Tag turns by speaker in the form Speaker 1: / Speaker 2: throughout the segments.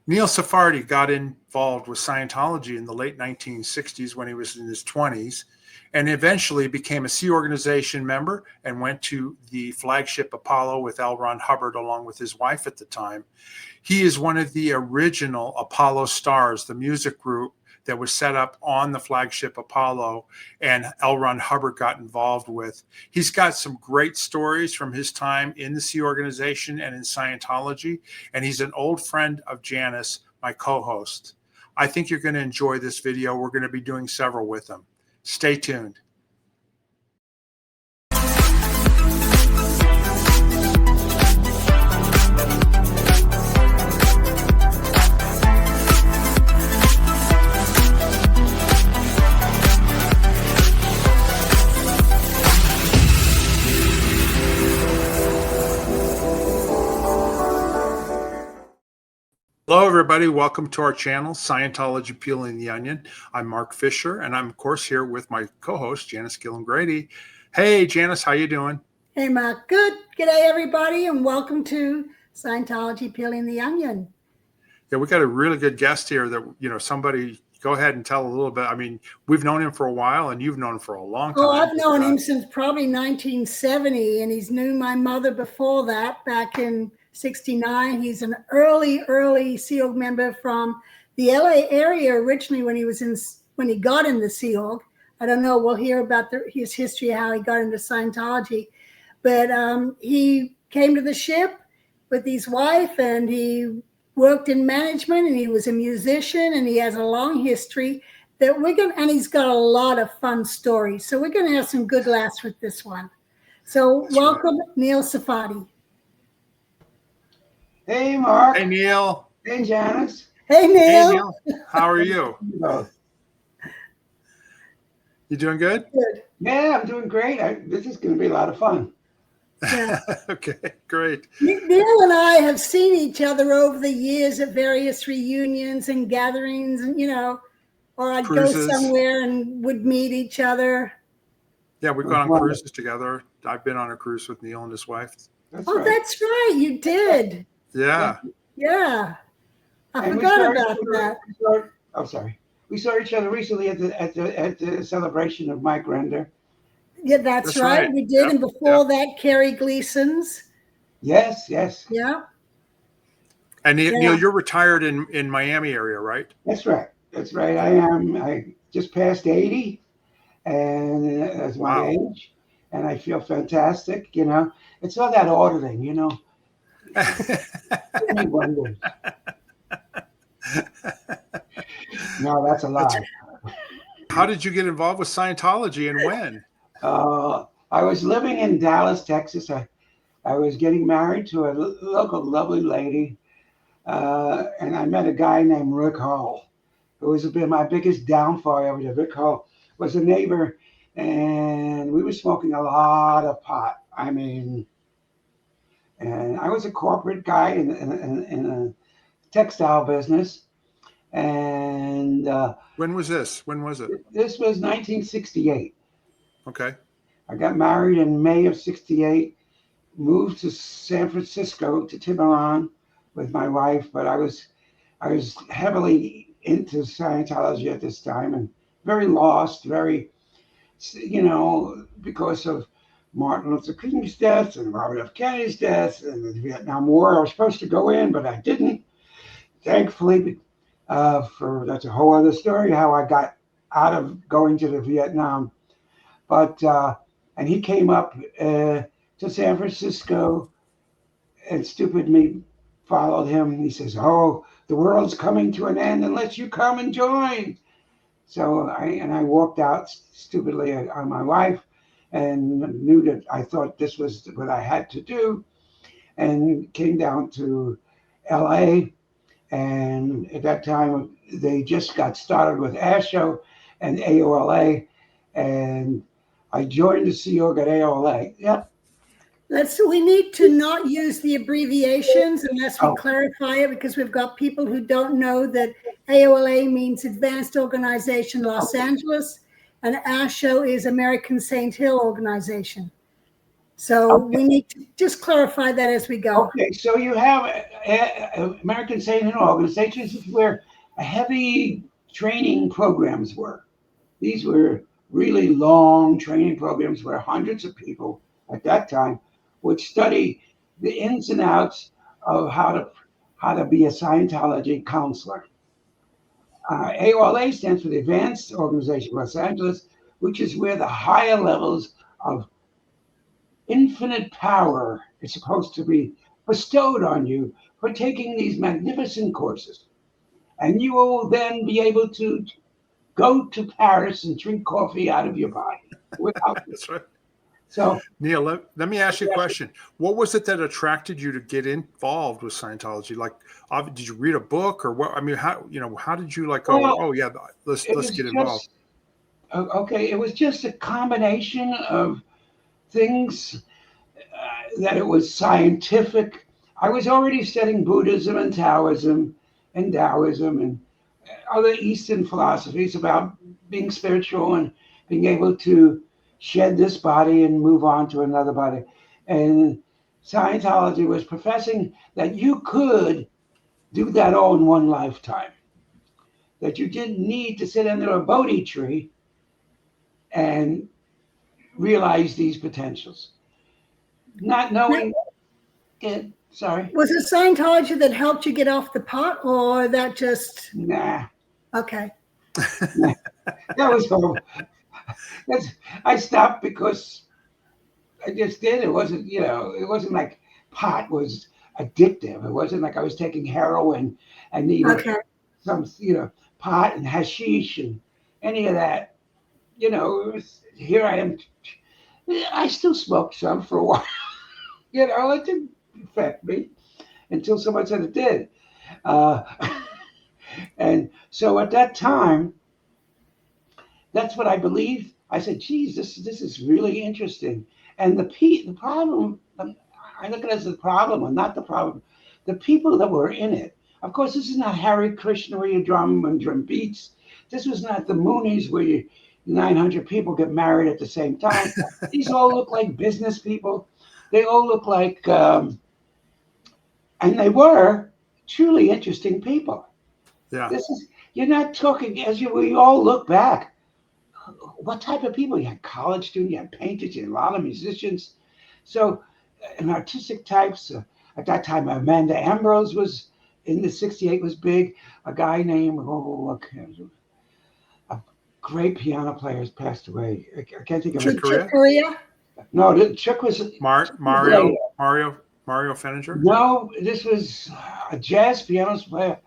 Speaker 1: NEIL SARFATI got involved with Scientology in the late 1960s when he was in his 20s, and eventually became a Sea Organization member and went to the Flagship Apollo with L. Ron Hubbard along with his wife at the time. He is one of the original Apollo stars, the music group that was set up on the Flagship Apollo and L. Ron Hubbard got involved with. He's got some great stories from his time in the Sea Organization and in Scientology, and he's an old friend of Janice, my co-host. I think you're going to enjoy this video. We're going to be doing several with him. Stay tuned. Hello, everybody. Welcome to our channel, Scientology Peeling the Onion. I'm Mark Fisher, and I'm, of course, here with my co-host, Janice Gillen-Grady. Hey, Janice, how you doing?
Speaker 2: Hey, Mark. Good. G'day, everybody, and welcome to Scientology Peeling the Onion.
Speaker 1: Yeah, we got a really good guest here that, somebody, go ahead and tell a little bit. I mean, we've known him for a while, and you've known him for a long time.
Speaker 2: Oh, I've known him since probably 1970, and he's knew my mother before that, back in 69. He's an early Sea Org member from the LA area originally when he got in the Sea Org. I don't know. We'll hear about his history, how he got into Scientology. But he came to the ship with his wife, and he worked in management, and he was a musician, and he has a long history and he's got a lot of fun stories. So we're going to have some good laughs with this one. So welcome, NEIL SARFATI.
Speaker 3: Hey, Mark.
Speaker 1: Hey, Neil.
Speaker 3: Hey, Janice.
Speaker 2: Hey, Neil.
Speaker 1: Hey, Neil. How are you? You doing good?
Speaker 2: Good.
Speaker 3: Yeah, I'm doing great. This is going to be a lot of fun.
Speaker 2: Yeah.
Speaker 1: Okay, great.
Speaker 2: Neil and I have seen each other over the years at various reunions and gatherings, and or I'd
Speaker 1: Cruises.
Speaker 2: go somewhere and would meet each other.
Speaker 1: Yeah, we've gone on cruises together. I've been on a cruise with Neil and his wife.
Speaker 3: That's
Speaker 2: That's right. You did.
Speaker 1: Yeah.
Speaker 2: Yeah. I forgot about that.
Speaker 3: We saw each other recently at the celebration of Mike Render.
Speaker 2: Yeah, that's right. We did.
Speaker 1: Yep.
Speaker 2: And before that, Carrie Gleason's.
Speaker 3: Yes.
Speaker 2: Yeah.
Speaker 1: And Neil, you're retired in Miami area, right?
Speaker 3: That's right. I am. I just passed 80, and that's my age, and I feel fantastic. It's all that auditing, Any wonders. No, that's a lie.
Speaker 1: How did you get involved with Scientology and when?
Speaker 3: I was living in Dallas, Texas. I was getting married to a local lovely lady, and I met a guy named Rick Hall, who has been my biggest downfall ever. Rick Hall was a neighbor, and we were smoking a lot of pot. And I was a corporate guy in a textile business. And
Speaker 1: when was this? When was it?
Speaker 3: This was 1968.
Speaker 1: Okay.
Speaker 3: I got married in May of 68, moved to San Francisco to Tiburon with my wife, but I was heavily into Scientology at this time and very lost, because of Martin Luther King's death and Robert F. Kennedy's death and the Vietnam War. I was supposed to go in, but I didn't. Thankfully, that's a whole other story, how I got out of going to the Vietnam. But, and he came up to San Francisco, and stupid me followed him. He says, "Oh, the world's coming to an end unless you come and join." So I walked out stupidly on my wife and knew that I thought this was what I had to do, and came down to LA. And at that time, they just got started with ASHO and AOLA, and I joined the Sea Org at AOLA. Yep.
Speaker 2: We need to not use the abbreviations unless we clarify it, because we've got people who don't know that AOLA means Advanced Organization Los Angeles, and ASHO is American Saint Hill Organization. So
Speaker 3: Okay.
Speaker 2: we need to just clarify that as we go.
Speaker 3: Okay, so you have American Scientology Organization. This is where heavy training programs were. These were really long training programs where hundreds of people at that time would study the ins and outs of how to be a Scientology counselor. AOLA stands for the Advanced Organization Los Angeles, which is where the higher levels of infinite power is supposed to be bestowed on you for taking these magnificent courses. And you will then be able to go to Paris and drink coffee out of your body without.
Speaker 1: That's right.
Speaker 3: So,
Speaker 1: Neil, let me ask you a question. What was it that attracted you to get involved with Scientology? Like, did you read a book or what? I mean, how did you like go,
Speaker 3: well,
Speaker 1: oh yeah, let's get involved?
Speaker 3: Okay, it was just a combination of things that it was scientific. I was already studying Buddhism and Taoism and Taoism and other Eastern philosophies about being spiritual and being able to shed this body and move on to another body. And Scientology was professing that you could do that all in one lifetime, that you didn't need to sit under a Bodhi tree and realize these potentials. Not knowing, sorry.
Speaker 2: Was it Scientology that helped you get off the pot, or that just,
Speaker 3: Nah,
Speaker 2: okay.
Speaker 3: that was horrible. I stopped because I just did. It wasn't, it wasn't like pot was addictive. It wasn't like I was taking heroin and needed
Speaker 2: Okay.
Speaker 3: some, pot and hashish and any of that. It was, here I am. I still smoked some for a while. It didn't affect me until someone said it did. And so at that time, that's what I believed. I said, geez, this is really interesting. And the problem, I look at it as the problem or not the problem, the people that were in it. Of course, this is not Hare Krishna where you drum and drum beats. This was not the Moonies where 900 people get married at the same time. These all look like business people. They all look like, and they were truly interesting people.
Speaker 1: Yeah.
Speaker 3: You're not talking, we all look back. What type of people? You had college students, you had painters, you had a lot of musicians. So, and artistic types. At that time, Amanda Ambrose was in the 68 was big. A guy named, a great piano player has passed away. I can't think of
Speaker 1: Chick
Speaker 3: it.
Speaker 1: Corea?
Speaker 3: No, Chuck was
Speaker 1: Mario Feniger?
Speaker 3: No, this was a jazz piano player.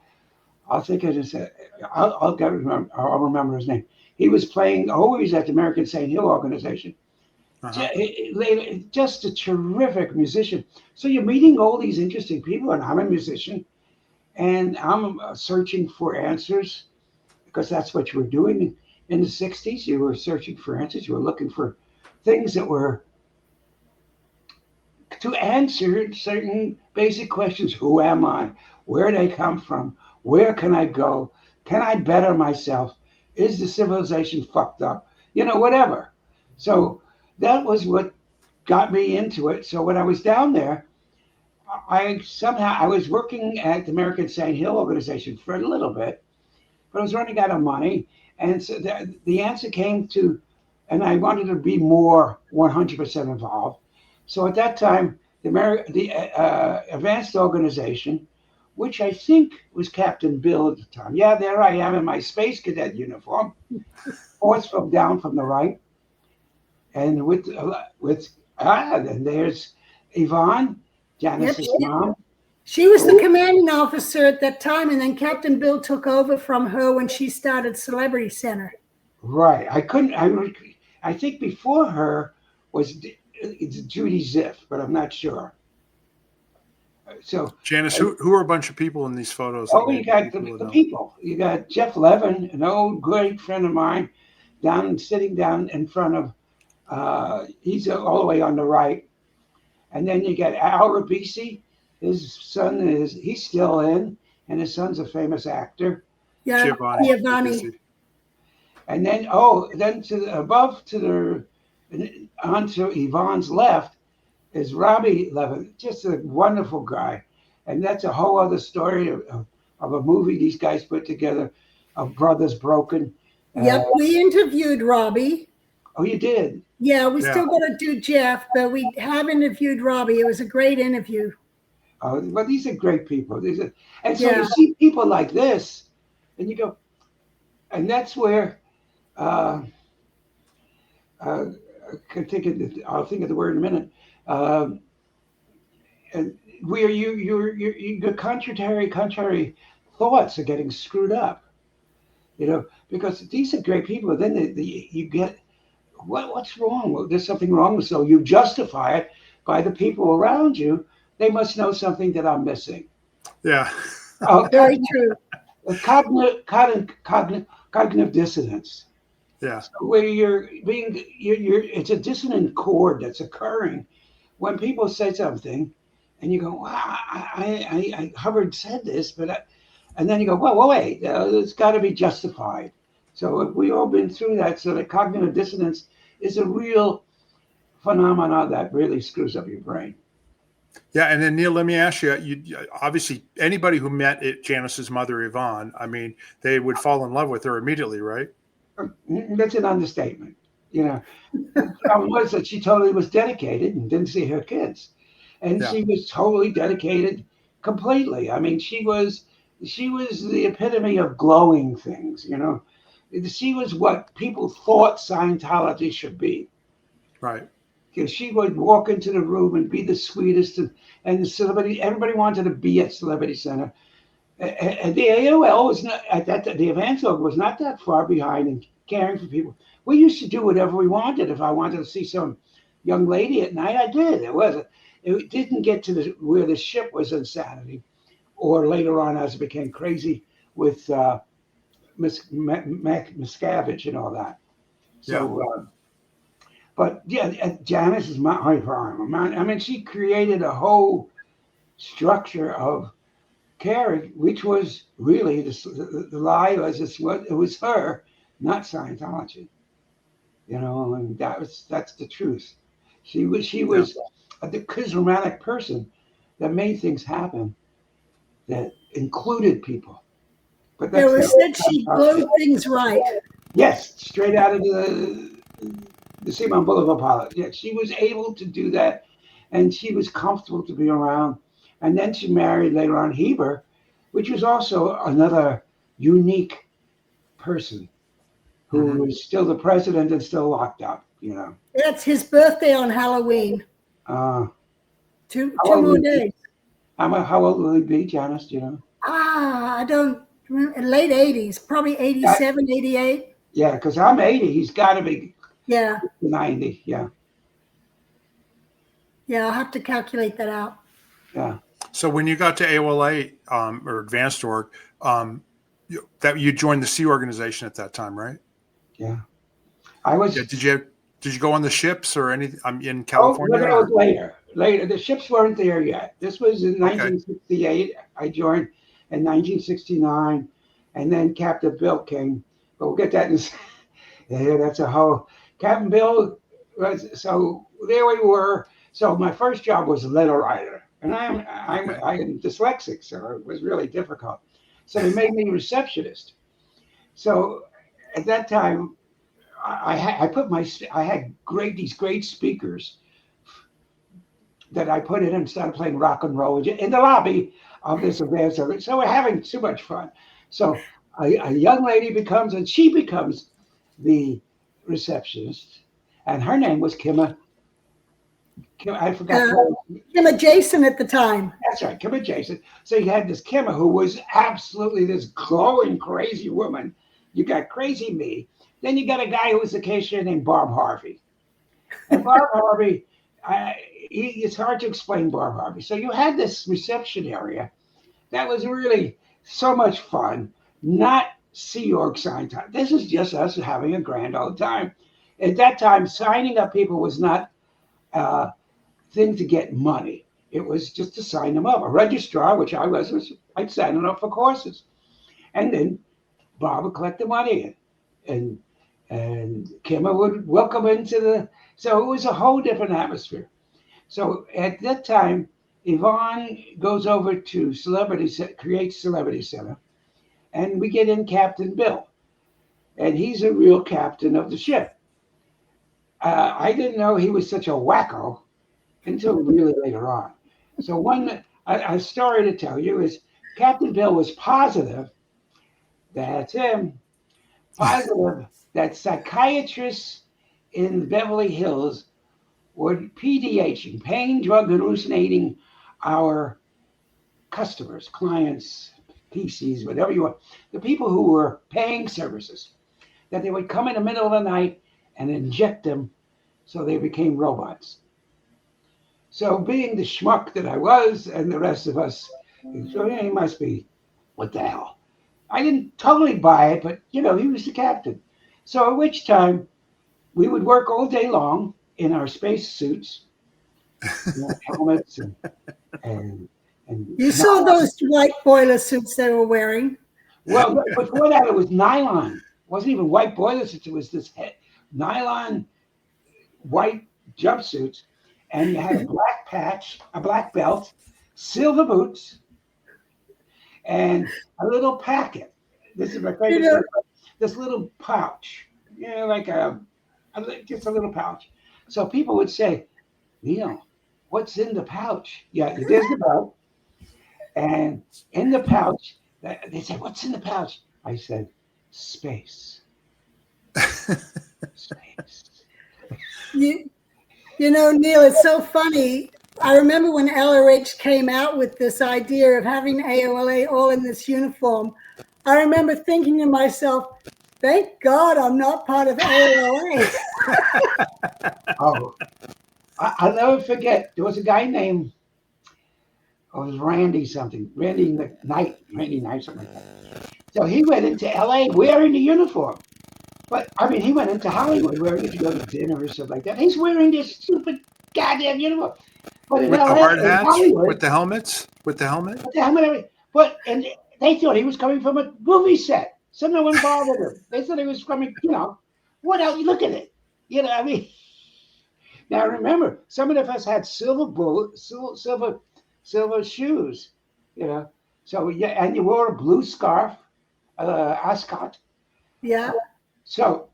Speaker 3: I'll think of it. I'll remember his name. He was playing always at the American St. Organization.
Speaker 1: Uh-huh.
Speaker 3: Just a terrific musician. So you're meeting all these interesting people, and I'm a musician, and I'm searching for answers because that's what you were doing in the 60s. You were searching for answers. You were looking for things that were to answer certain basic questions. Who am I? Where did I come from? Where can I go? Can I better myself? Is the civilization fucked up? Whatever. So that was what got me into it. So when I was down there, I was working at the American St. Organization for a little bit, but I was running out of money. And so the answer came to, and I wanted to be more 100% involved. So at that time, the Advanced Organization, which I think was Captain Bill at the time. Yeah, there I am in my Space Cadet uniform, fourth from down from the right. And then there's Yvonne, Janice's mom.
Speaker 2: She was the commanding officer at that time, and then Captain Bill took over from her when she started Celebrity Center.
Speaker 3: Right. I think before her was Judy Ziff, but I'm not sure. So
Speaker 1: Janice, who are a bunch of people in these photos?
Speaker 3: You got the people. You got Jeff Levin, an old great friend of mine, sitting down in front of. He's all the way on the right, and then you got Al Rabisi. His son he's still in, and his son's a famous actor.
Speaker 2: Yeah, Giovanni.
Speaker 3: And then onto Yvonne's left is Robbie Levin, just a wonderful guy. And that's a whole other story of a movie these guys put together, of Brothers Broken.
Speaker 2: Yep, we interviewed Robbie.
Speaker 3: Oh, you did?
Speaker 2: Yeah, we
Speaker 1: Yeah.
Speaker 2: still got to do Jeff, but we have interviewed Robbie. It was a great interview.
Speaker 3: Well, these are great people. And so
Speaker 2: Yeah.
Speaker 3: you see people like this, and you go, and that's where I'll think of the word in a minute. And where your contrary thoughts are getting screwed up, because these are great people. Then you get what's wrong? Well, there's something wrong. So you justify it by the people around you. They must know something that I'm missing.
Speaker 1: Yeah.
Speaker 2: Very true.
Speaker 3: Cognitive dissonance.
Speaker 1: Yeah.
Speaker 3: So where it's a dissonant chord that's occurring when people say something, and you go, "Wow, Hubbard said this," and then you go, "Well, wait, it's got to be justified." So we all been through that. So the cognitive dissonance is a real phenomenon that really screws up your brain.
Speaker 1: Yeah, and then Neil, let me ask you. Obviously, anybody who met Janice's mother, Yvonne, I mean, they would fall in love with her immediately, right?
Speaker 3: That's an understatement. The problem was that she totally was dedicated and didn't see her kids, and
Speaker 1: Yeah.
Speaker 3: she was totally dedicated completely. I mean, she was the epitome of glowing things. She was what people thought Scientology should be.
Speaker 1: Right.
Speaker 3: Because she would walk into the room and be the sweetest, and everybody wanted to be at Celebrity Center. And the AOL was not at that. The Evangelog was not that far behind in caring for people. We used to do whatever we wanted. If I wanted to see some young lady at night, I did. It didn't get to where the ship was insanity, or later on as it became crazy with Miscavige and all that. So, but yeah, Janice is my prime. I mean, she created a whole structure of care, which was really the lie was it was her, not Scientology. And that's the truth. She was a charismatic person that made things happen that included people. But
Speaker 2: It was said she blew things right.
Speaker 3: Yes, straight out of the Simon Boulevard pilot. Yeah, she was able to do that, and she was comfortable to be around. And then she married later on Hubbard, which was also another unique person who was still the president and still locked up.
Speaker 2: That's his birthday on Halloween. Two more days.
Speaker 3: How old will he be, Janice? Do you know?
Speaker 2: I don't remember. Late 80s, probably 87, 88.
Speaker 3: Yeah, because I'm 80. He's got to be 90. Yeah.
Speaker 2: Yeah, I'll have to calculate that out.
Speaker 3: Yeah.
Speaker 1: So when you got to AOLA or Advanced Org, that you joined the Sea Organization at that time, right?
Speaker 3: Yeah. I was.
Speaker 1: Yeah, did you go on the ships or anything? I'm in California.
Speaker 3: That was later. Later, the ships weren't there yet. This was in 1968. I joined in 1969, and then Captain Bill came. But we'll get that in. Yeah, that's a whole. Captain Bill was so there we were. So my first job was a letter writer, and I'm dyslexic, so it was really difficult. So they made me receptionist. So at that time, I had these great speakers that I put in and started playing rock and roll in the lobby of this event. So we're having too much fun. So a young lady becomes the receptionist, and her name was Kimma. I forgot.
Speaker 2: Kimma Jason at the time.
Speaker 3: That's right, Kimma Jason. So you had this Kimma who was absolutely this glowing, crazy woman. You got crazy me. Then you got a guy who was a cashier named Bob Harvey. And Bob Harvey, it's hard to explain Bob Harvey. So you had this reception area that was really so much fun, not Sea Org sign time. This is just us having a grand old time. At that time, signing up people was not a thing to get money. It was just to sign them up. A registrar, which I was I'd sign them up for courses. And then Bob would collect the money and Kimma would welcome into so it was a whole different atmosphere. So at that time, Yvonne goes over to creates Celebrity Center, and we get in Captain Bill, and he's a real captain of the ship. I didn't know he was such a wacko until really later on. So a story to tell you is Captain Bill was positive, that's him, positive that psychiatrists in Beverly Hills were PDHing, pain drug hallucinating our customers, clients, PCs, whatever you want, the people who were paying services, that they would come in the middle of the night and inject them so they became robots. So being the schmuck that I was and the rest of us, so yeah, he must be, what the hell? I didn't totally buy it, but he was the captain. So at which time we would work all day long in our space suits, helmets and
Speaker 2: You saw those white boiler suits they were wearing.
Speaker 3: Well, before that it was nylon. It wasn't even white boiler suits. It was this nylon white jumpsuits, and you had a black patch, a black belt, silver boots, and a little packet. This is my favorite. This little pouch, like just a little pouch. So people would say, Neil, what's in the pouch? Yeah, there's the belt. And in the pouch, they said, what's in the pouch? I said, space. Space.
Speaker 2: Neil, it's so funny. I remember when LRH came out with this idea of having AOLA all in this uniform. I remember thinking to myself, thank God I'm not part of AOLA.
Speaker 3: Oh, I'll never forget. There was a guy named, it was Randy something, Randy Knight, something like that. So he went into LA wearing the uniform. But, he went into Hollywood wearing it to go to dinner or something like that. He's wearing this stupid goddamn uniform. But in
Speaker 1: with
Speaker 3: LA,
Speaker 1: the hard hats,
Speaker 3: Hollywood,
Speaker 1: with the helmets, with the helmet.
Speaker 3: And they thought he was coming from a movie set. So no one bothered him. They thought he was coming, what else? Look at it. Now remember, some of us had silver shoes, So and you wore a blue scarf, ascot.
Speaker 2: Yeah.
Speaker 3: So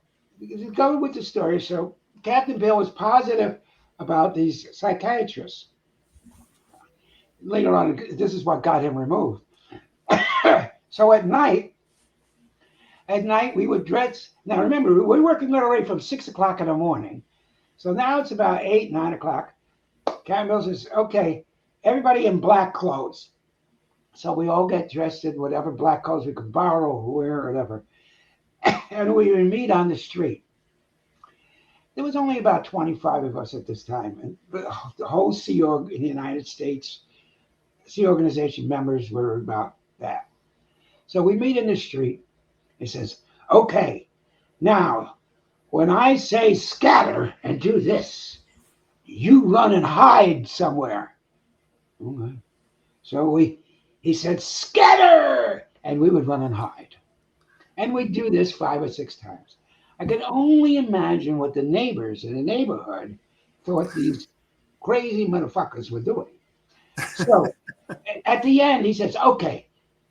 Speaker 3: going with the story, so Captain Bill was positive about these psychiatrists. Later on, this is what got him removed. So at night we would dress. Now remember, we were working already from 6 o'clock in the morning. So now it's about 8, 9 o'clock. Captain Bill says, okay, everybody in black clothes. So we all get dressed in whatever black clothes we could borrow or wear or whatever. And we would meet on the street. There was only about 25 of us at this time. And the whole Sea Org in the United States, Sea Organization members were about that. So we meet in the street. He says, okay, now, when I say scatter and do this, you run and hide somewhere. Okay. So he said, scatter! And we would run and hide. And we'd do this 5 or 6 times. I could only imagine what the neighbors in the neighborhood thought these crazy motherfuckers were doing. So at the end, he says, okay,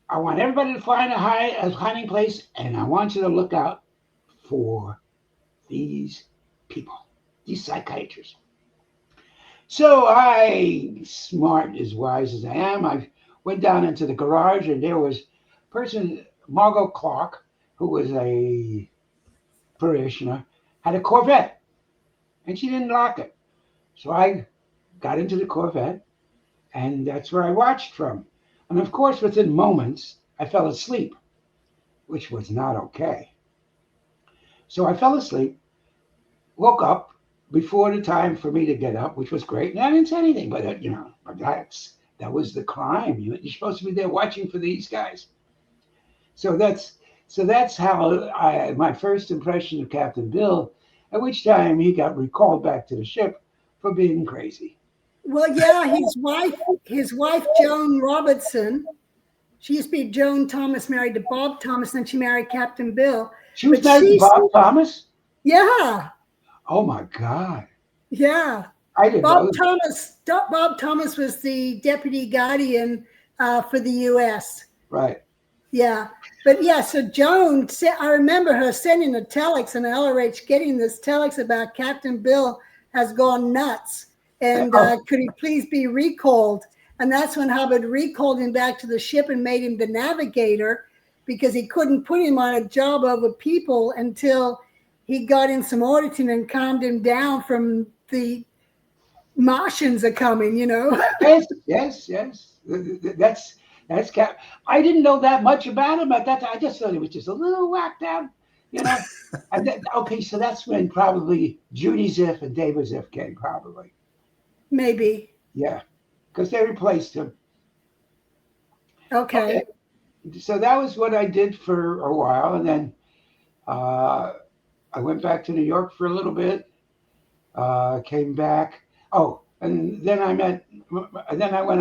Speaker 3: I want everybody to find a hiding place, and I want you to look out for these people, these psychiatrists. So I, smart, as wise as I am, I went down into the garage, and there was a person, Margot Clark, who was a parishioner, had a Corvette, and she didn't lock it. So I got into the Corvette, and that's where I watched from. And of course, within moments, I fell asleep, which was not okay. So I fell asleep, woke up before the time for me to get up, which was great. And I didn't say anything, but that was the crime. You're supposed to be there watching for these guys. So that's how my first impression of Captain Bill, at which time he got recalled back to the ship for being crazy.
Speaker 2: Well, yeah, his wife, Joan Robertson, she used to be Joan Thomas, married to Bob Thomas, and she married Captain Bill.
Speaker 3: She was married to Bob Thomas?
Speaker 2: Yeah.
Speaker 3: Oh, my God.
Speaker 2: Yeah.
Speaker 3: I didn't know.
Speaker 2: Bob Thomas was the deputy guardian for the U.S.
Speaker 3: Right.
Speaker 2: Yeah. But yeah, so Joan, I remember her sending a telex and LRH getting this telex about Captain Bill has gone nuts and could he please be recalled? And that's when Hubbard recalled him back to the ship and made him the navigator because he couldn't put him on a job over people until he got in some auditing and calmed him down from the Martians are coming, you know.
Speaker 3: Yes. That's Cap. I didn't know that much about him at that time. I just thought he was just a little whacked out, you know. And then, okay, so that's when probably Judy Ziff and David Ziff came, probably.
Speaker 2: Maybe.
Speaker 3: Yeah, because they replaced him.
Speaker 2: Okay.
Speaker 3: So that was what I did for a while, and then I went back to New York for a little bit. Came back. Oh, and then I went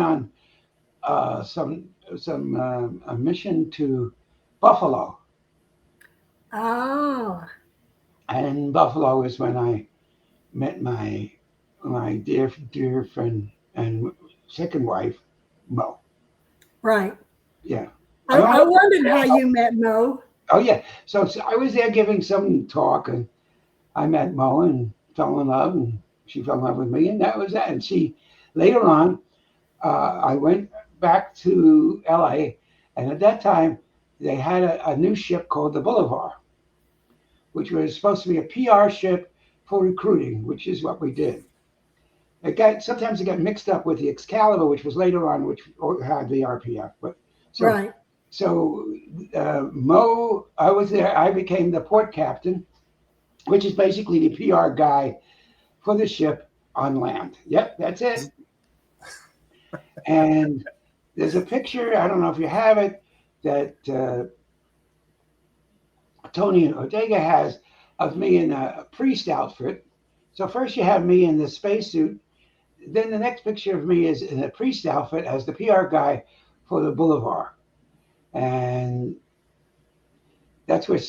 Speaker 3: on a mission to Buffalo.
Speaker 2: Oh.
Speaker 3: And in Buffalo is when I met my dear friend and second wife, Mo.
Speaker 2: Right.
Speaker 3: Yeah.
Speaker 2: I wondered how you met Mo.
Speaker 3: Oh yeah. So I was there giving some talk, and I met Mo and fell in love, and she fell in love with me, and that was that. And she later on, I went back to LA, and at that time they had a new ship called the Boulevard, which was supposed to be a PR ship for recruiting, which is what we did. Sometimes it got mixed up with the Excalibur, which was later on, which had the RPF. But
Speaker 2: right.
Speaker 3: So Mo, I was there. I became the port captain, which is basically the PR guy for the ship on land. Yep, that's it. And there's a picture, I don't know if you have it, that Tony Ortega has of me in a priest outfit. So first you have me in the spacesuit. Then the next picture of me is in a priest outfit as the PR guy for the Boulevard. And that's where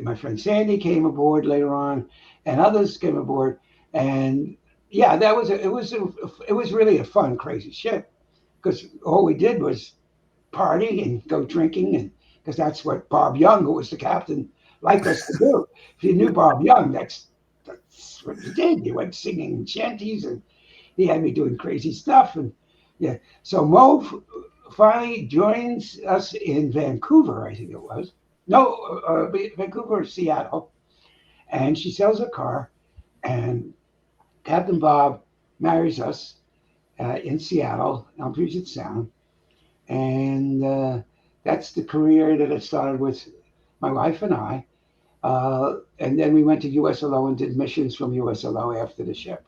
Speaker 3: my friend Sandy came aboard later on, and others came aboard. And yeah, it was really a fun, crazy ship, because all we did was party and go drinking, and because that's what Bob Young, who was the captain, liked us to do. If you knew Bob Young, that's what you did. You went singing shanties, and he had me doing crazy stuff. And yeah, so Mo finally joins us in Vancouver, I think it was. No, Vancouver or Seattle. And she sells a car, and Captain Bob marries us in Seattle on Puget Sound. And that's the career that it started with my wife and I. And then we went to USLO and did missions from USLO after the ship.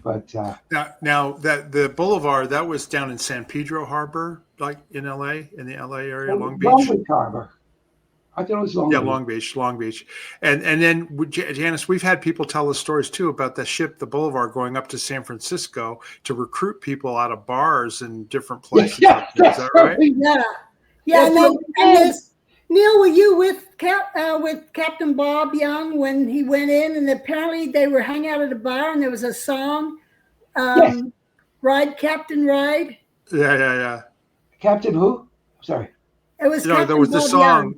Speaker 3: But
Speaker 1: now that the Boulevard, that was down in San Pedro Harbor, like in LA, in the LA area, Long Beach.
Speaker 3: Long Beach Harbor. I thought it was Long Beach.
Speaker 1: Long Beach. And then, Janice, we've had people tell us stories too about the ship, the Boulevard, going up to San Francisco to recruit people out of bars and different places.
Speaker 3: Yeah,
Speaker 1: is that right?
Speaker 2: Yeah. And Neil, were you with Captain Bob Young when he went in? And apparently they were hanging out at a bar, and there was a song, "Ride Captain Ride."
Speaker 1: Yeah.
Speaker 3: Captain who? Sorry.
Speaker 2: It was.
Speaker 1: No,
Speaker 2: Captain
Speaker 1: there was the
Speaker 2: Bob
Speaker 1: song.
Speaker 2: Young.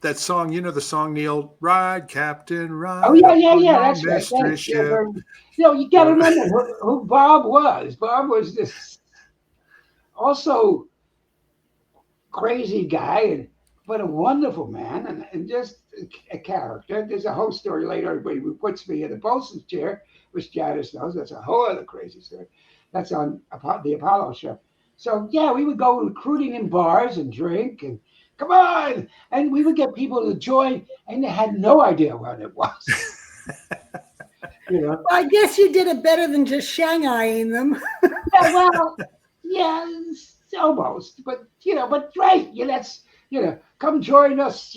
Speaker 1: That song, you know the song, Neil, "Ride Captain Ride."
Speaker 3: Oh yeah, that's right.
Speaker 1: Ship.
Speaker 3: You got to remember who Bob was. Bob was this also crazy guy, but a wonderful man, and just a character. There's a whole story later. Everybody who puts me in the bosun's chair, which Janice knows. That's a whole other crazy story. That's on the Apollo ship. So yeah, we would go recruiting in bars and drink and. Come on! And we would get people to join, and they had no idea what it was.
Speaker 2: Well, I guess you did it better than just Shanghaiing them.
Speaker 3: Almost. But right. Let's come join us.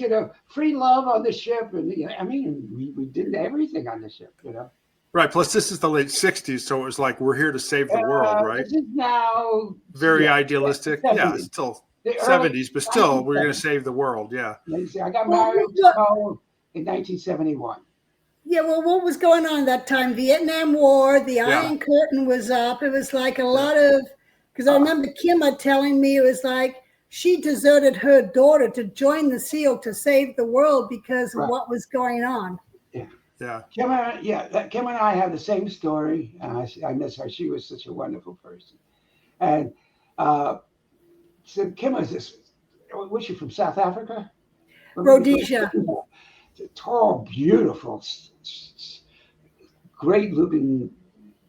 Speaker 3: Free love on the ship, and we did everything on the ship.
Speaker 1: Right. Plus, this is the late '60s, so it was like we're here to save the world, right?
Speaker 3: This is now
Speaker 1: very idealistic.
Speaker 3: 70s.
Speaker 1: Yeah, still. 70s, but still, we're going to save the world. Yeah.
Speaker 3: I got married in 1971.
Speaker 2: Yeah, well, what was going on that time? Vietnam War, the Iron Curtain was up. It was like a lot of, because I remember Kimma telling me it was like she deserted her daughter to join the SEAL to save the world because of what was going on.
Speaker 3: Yeah.
Speaker 1: Yeah.
Speaker 3: Kim and I have the same story. I miss her. She was such a wonderful person. And so Kim was she from South Africa?
Speaker 2: Rhodesia.
Speaker 3: Tall, beautiful, great looking,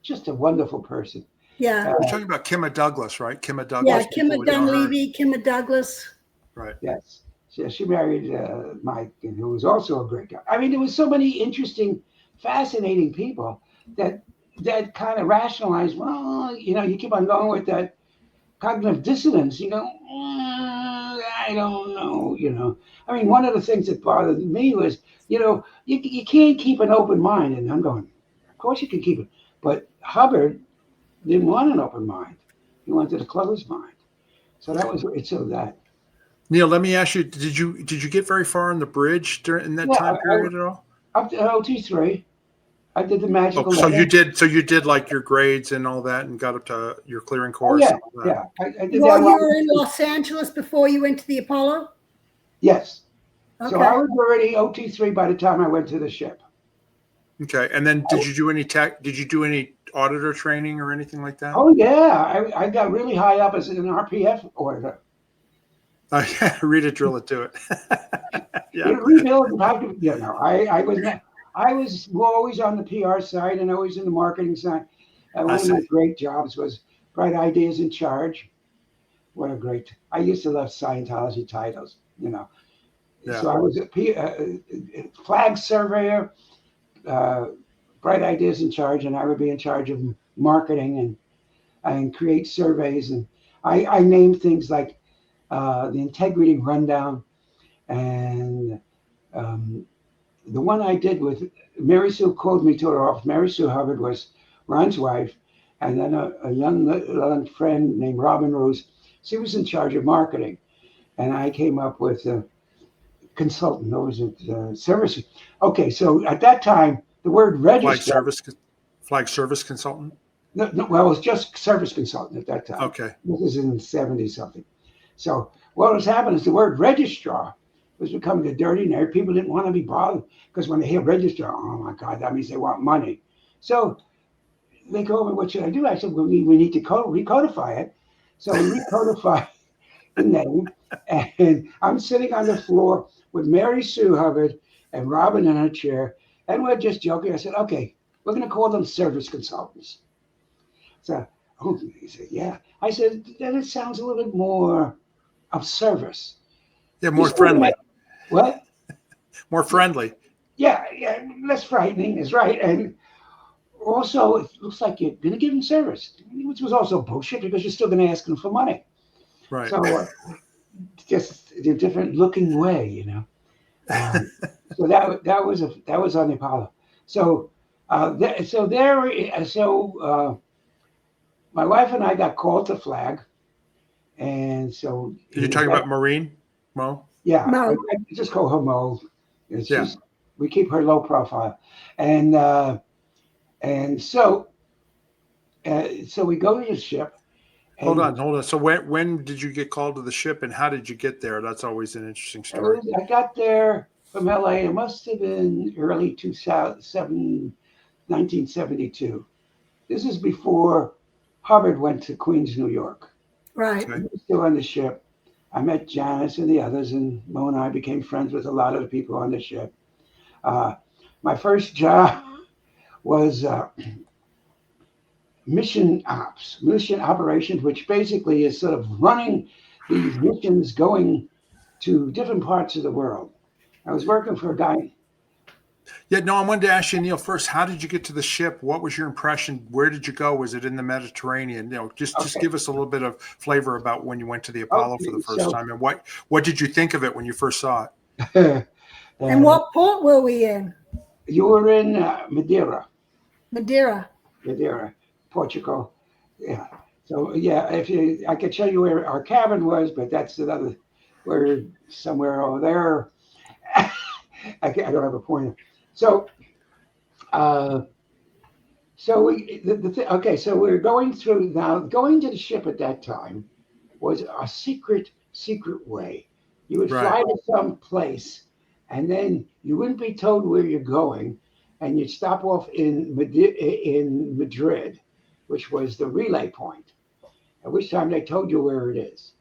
Speaker 3: just a wonderful person.
Speaker 2: Yeah.
Speaker 1: We're talking about Kimma Douglas, right? Kimma Douglas.
Speaker 2: Yeah, Kimma Dunleavy, Kimma Douglas.
Speaker 1: Right.
Speaker 3: Yes. She married Mike, and who was also a great guy. I mean, there was so many interesting, fascinating people that kind of rationalized, well, you keep on going with that cognitive dissonance. You go, I don't know. I mean, one of the things that bothered me was, you can't keep an open mind. And I'm going, of course you can keep it. But Hubbard didn't want an open mind. He wanted a closed mind. So that was that.
Speaker 1: Neil, let me ask you: Did you get very far on the bridge in that time period at all?
Speaker 3: Up to OT3, I did the magical.
Speaker 1: So you did like your grades and all that, and got up to your clearing course.
Speaker 3: I did
Speaker 2: Well,
Speaker 3: that.
Speaker 2: you were in Los Angeles before you went to the Apollo.
Speaker 3: Yes.
Speaker 2: Okay.
Speaker 3: So I was already OT3 by the time I went to the ship.
Speaker 1: Okay, and then did you do any auditor training or anything like that?
Speaker 3: Oh yeah, I got really high up as an RPF auditor.
Speaker 1: Read it, drill it, do it. Yeah.
Speaker 3: I was always on the PR side and always in the marketing side. One of my great jobs was Bright Ideas in Charge. What a great! I used to love Scientology titles, Yeah. So I was a flag surveyor, Bright Ideas in Charge, and I would be in charge of marketing and create surveys. And I named things like the integrity rundown, and the one I did with Mary Sue called me to her office. Mary Sue Hubbard was Ron's wife, and then a young friend named Robin Rose. She was in charge of marketing, and I came up with a consultant. What was it? Service. Okay, so at that time, the word register.
Speaker 1: Flag service consultant.
Speaker 3: No, well, it was just service consultant at that time.
Speaker 1: Okay.
Speaker 3: This is in 70 something. So what was happening is the word registrar was becoming a dirty name. People didn't want to be bothered because when they hear registrar, oh my God, that means they want money. So they go, what should I do? I said, well, we need to recodify it. So we recodify the name. And I'm sitting on the floor with Mary Sue Hubbard and Robin in her chair. And we're just joking. I said, okay, we're going to call them service consultants. So, he said, yeah. I said, then it sounds a little bit more of service.
Speaker 1: Yeah, more friendly.
Speaker 3: What?
Speaker 1: More friendly.
Speaker 3: Yeah, less frightening is right. And also, it looks like you're going to give them service, which was also bullshit because you're still going to ask them for money.
Speaker 1: Right.
Speaker 3: So, just a different looking way, So that was on the Apollo. So, my wife and I got called to flag, and so.
Speaker 1: You're talking about Maureen, Mo?
Speaker 3: Yeah,
Speaker 2: Mo.
Speaker 3: I just call her Mo. Just, we keep her low profile, and so we go to the ship.
Speaker 1: Hold on. So when did you get called to the ship, and how did you get there? That's always an interesting story.
Speaker 3: I got there from LA. It must have been early 1972. This is before Hubbard went to Queens, New York.
Speaker 2: Right.
Speaker 3: I was still on the ship. I met Janice and the others, and Mo and I became friends with a lot of the people on the ship. My first job was mission operations, which basically is sort of running these missions going to different parts of the world. I was working for a guy.
Speaker 1: Yeah, no, I wanted to ask you, Neil, first, how did you get to the ship? What was your impression? Where did you go? Was it in the Mediterranean? Just give us a little bit of flavor about when you went to the Apollo for the first time, and what did you think of it when you first saw
Speaker 2: it? And what port were we in?
Speaker 3: You were in Madeira.
Speaker 2: Madeira,
Speaker 3: Portugal. Yeah. So yeah, I could show you where our cabin was, but that's another. We're somewhere over there. I don't have a pointer. So So so we're going through now. Going to the ship at that time was a secret way. You would
Speaker 1: Right.
Speaker 3: fly to some place, and then you wouldn't be told where you're going, and you'd stop off in Madrid, which was the relay point. At which time they told you where it is.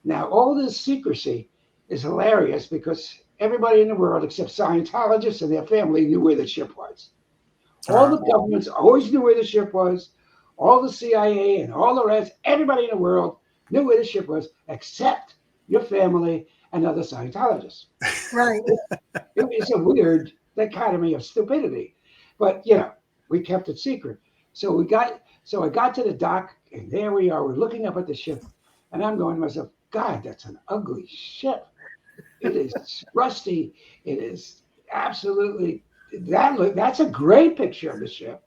Speaker 3: Now, all this secrecy is hilarious because everybody in the world except Scientologists and their family knew where the ship was. All the governments always knew where the ship was. All the CIA and all the rest, everybody in the world knew where the ship was, except your family and other Scientologists.
Speaker 2: Right.
Speaker 3: It's a weird dichotomy of stupidity, but we kept it secret. So I got to the dock, and there we are. We're looking up at the ship, and I'm going to myself, God, that's an ugly ship. It is rusty. It is absolutely that's a great picture of the ship.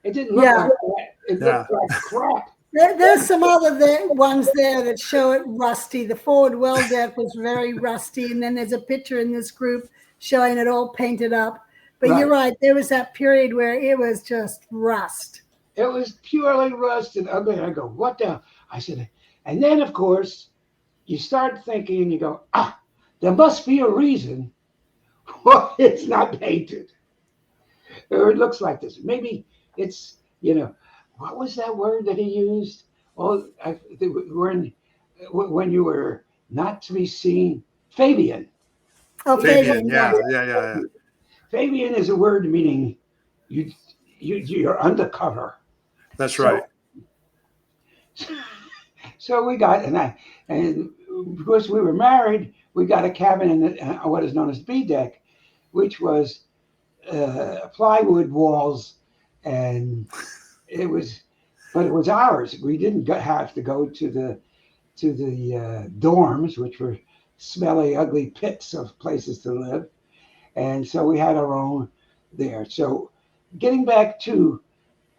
Speaker 3: It didn't look like that. It looked like crap.
Speaker 2: There's some other ones there that show it rusty. The forward well deck was very rusty, and then there's a picture in this group showing it all painted up. But You're right. There was that period where it was just rust.
Speaker 3: It was purely rust and ugly. I go, what the hell? I said, and then of course you start thinking and you go, there must be a reason why it's not painted. Or it looks like this. Maybe it's, what was that word that he used? Oh, when you were not to be seen, Fabian.
Speaker 2: Oh, Fabian.
Speaker 1: Yeah.
Speaker 3: Fabian is a word meaning you're undercover.
Speaker 1: That's right.
Speaker 3: So we got, and because we were married, we got a cabin in what is known as B deck, which was plywood walls, and it was ours. We didn't have to go to the dorms, which were smelly, ugly pits of places to live, and so we had our own there. So, getting back to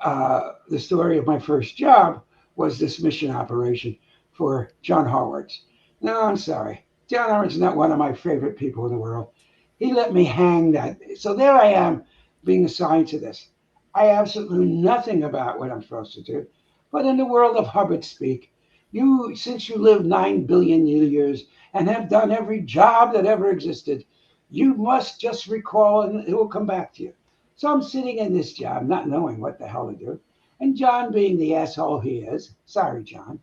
Speaker 3: the story of my first job was this mission operation for John Howard's. No, I'm sorry, John Howard's not one of my favorite people in the world. He let me hang that. So there I am being assigned to this. I absolutely knew nothing about what I'm supposed to do. But in the world of Hubbard speak, since you lived 9 billion years and have done every job that ever existed, you must just recall and it will come back to you. So I'm sitting in this job, not knowing what the hell to do. And John, being the asshole he is, sorry, John,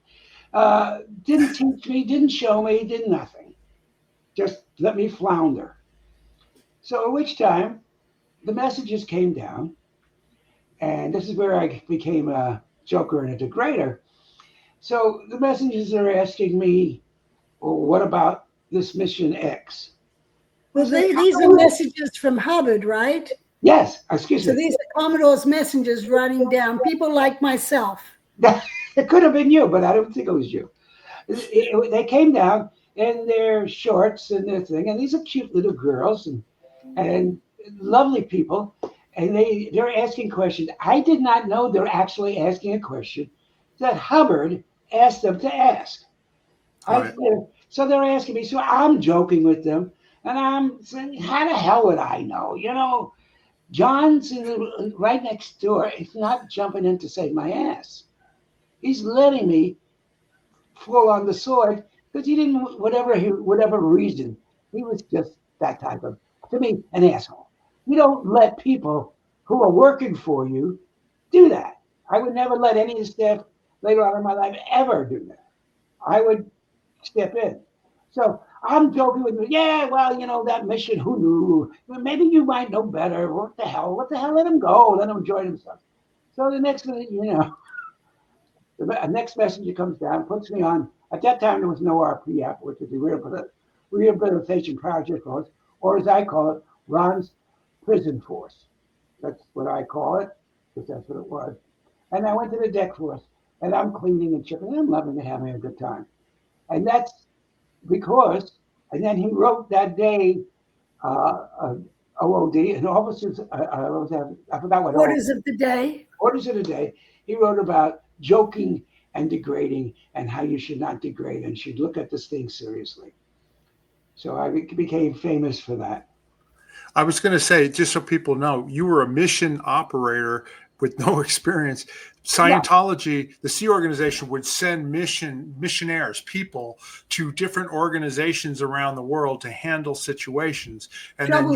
Speaker 3: didn't teach me, didn't show me, did nothing. Just let me flounder. So at which time, the messages came down, and this is where I became a joker and a degrader. So the messages are asking me, well, what about this mission X?
Speaker 2: Well, these are messages from Hubbard, right?
Speaker 3: Yes, excuse me.
Speaker 2: So these are Commodore's messengers writing down, people like myself.
Speaker 3: It could have been you, but I don't think it was you. They came down in their shorts and their thing, and these are cute little girls and lovely people, and they're asking questions. I did not know they're actually asking a question that Hubbard asked them to ask. Right. So they're asking me, so I'm joking with them, and I'm saying, how the hell would I know? John's right next door. He's not jumping in to save my ass. He's letting me fall on the sword because he didn't, whatever reason, he was just that type of, to me, an asshole. You don't let people who are working for you do that. I would never let any of the staff later on in my life ever do that. I would step in. So I'm joking with him. Yeah, well, that mission, who knew? Maybe you might know better. What the hell? Let him go. Let him enjoy himself. So the next minute, the next messenger comes down, puts me on. At that time, there was no RPF, which is the Rehabilitation Project Force, or as I call it, Ron's Prison Force. That's what I call it, because that's what it was. And I went to the deck force, and I'm cleaning and chipping, and I'm loving it, having a good time. And that's because, and then he wrote that day, OOD, and officers, I forgot what.
Speaker 2: Orders of the day.
Speaker 3: Orders of the day. He wrote about joking and degrading and how you should not degrade and should look at this thing seriously. So I became famous for that.
Speaker 1: I was going to say, just so people know, you were a mission operator with no experience. Scientology, the Sea Organization, would send missionaries, people, to different organizations around the world to handle situations. And then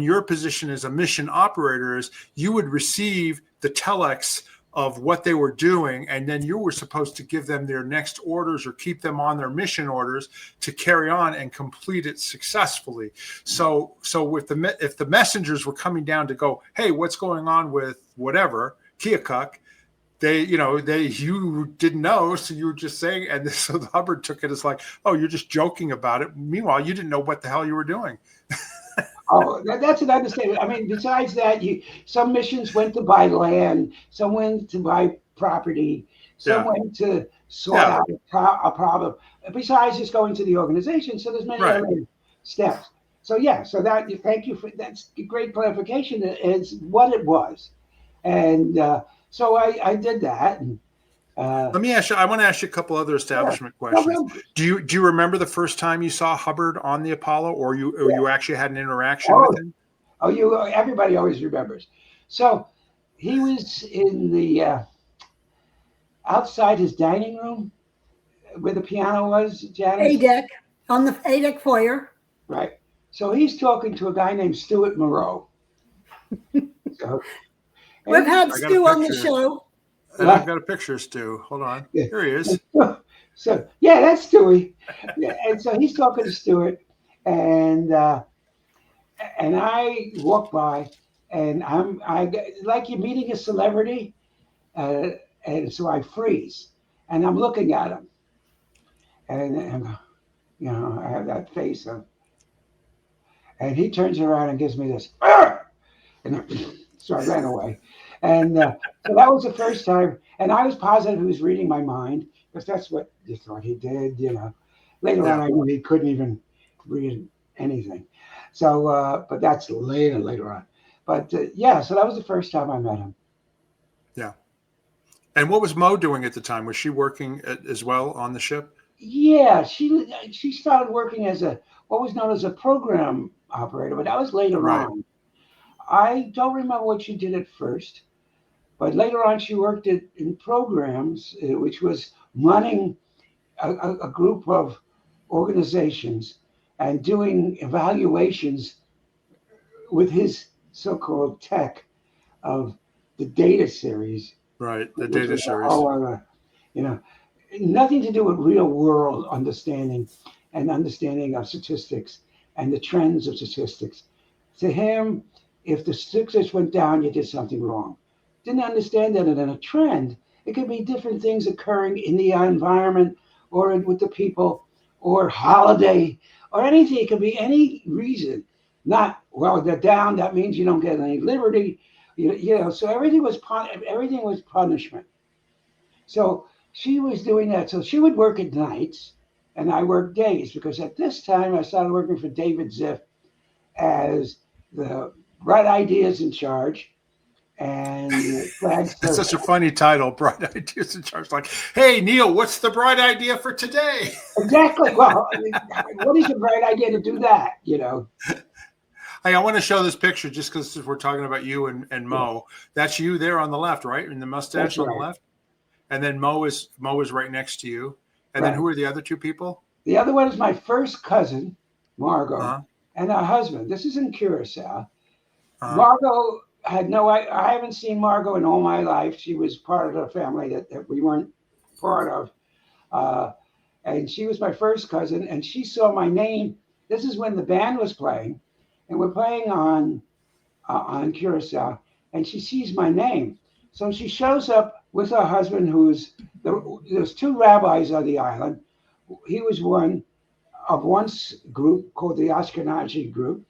Speaker 1: your position as a mission operator is you would receive the telex of what they were doing, and then you were supposed to give them their next orders or keep them on their mission orders to carry on and complete it successfully. So if the messengers were coming down to go, hey, what's going on with whatever, Keokuk, you didn't know, so you were just saying, and so Hubbard took it as like, oh, you're just joking about it. Meanwhile, you didn't know what the hell you were doing.
Speaker 3: Oh, that's an understatement. I mean, besides that, some missions went to buy land, some went to buy property, some went to sort out a problem. Besides just going to the organization, so there's many other steps. So thank you for that's a great clarification. Is what it was, and so I did that. And,
Speaker 1: let me ask you. I want to ask you a couple other establishment questions. Do you remember the first time you saw Hubbard on the Apollo, or you actually had an interaction with him?
Speaker 3: Oh, everybody always remembers. So he was in the outside his dining room where the piano was, Janice.
Speaker 2: A deck on the A deck foyer.
Speaker 3: Right. So he's talking to a guy named Stuart Moreau.
Speaker 2: We've had Stu on the show.
Speaker 1: And I've got a picture of Stu. Hold on. Here he is.
Speaker 3: So that's Stewie. And so he's talking to Stuart, and I walk by, and I like you're meeting a celebrity, and so I freeze, and I'm looking at him, and I have that face on, and he turns around and gives me this, and so I ran away. And so that was the first time. And I was positive he was reading my mind, because that's what you thought he did, Later on, I knew he couldn't even read anything. So, but that's later on. But so that was the first time I met him. Yeah.
Speaker 1: And what was Mo doing at the time? Was she working as well on the ship?
Speaker 3: Yeah, she started working as what was known as a program operator, but that was later on. I don't remember what she did at first, but later on she worked in programs, which was running a group of organizations and doing evaluations with his so-called tech of the data series.
Speaker 1: Right, the data series.
Speaker 3: Nothing to do with real world understanding and understanding of statistics and the trends of statistics. To him, if the statistics went down, you did something wrong. Didn't understand that in a trend, it could be different things occurring in the environment or with the people or holiday or anything. It could be any reason. Not, well, they're down, that means you don't get any liberty. So everything was punishment. So she was doing that. So she would work at nights and I worked days, because at this time I started working for David Ziff as the Bright Ideas in Charge and Flagship.
Speaker 1: That's such a funny title, Bright Ideas in Charge. Like, hey, Neil, what's the bright idea for today?
Speaker 3: Exactly. Well, what is a bright idea to do that,
Speaker 1: Hey, I want to show this picture just because we're talking about you and Mo. That's you there on the left, right? In the mustache on the left. And then Mo is right next to you. And then who are the other two people?
Speaker 3: The other one is my first cousin, Margot, and her husband. This is in Curacao. Margot had I haven't seen Margot in all my life. She was part of the family that we weren't part of. And she was my first cousin, and she saw my name. This is when the band was playing, and we're playing on Curacao, and she sees my name. So she shows up with her husband, there's two rabbis on the island. He was one of one group called the Ashkenazi group,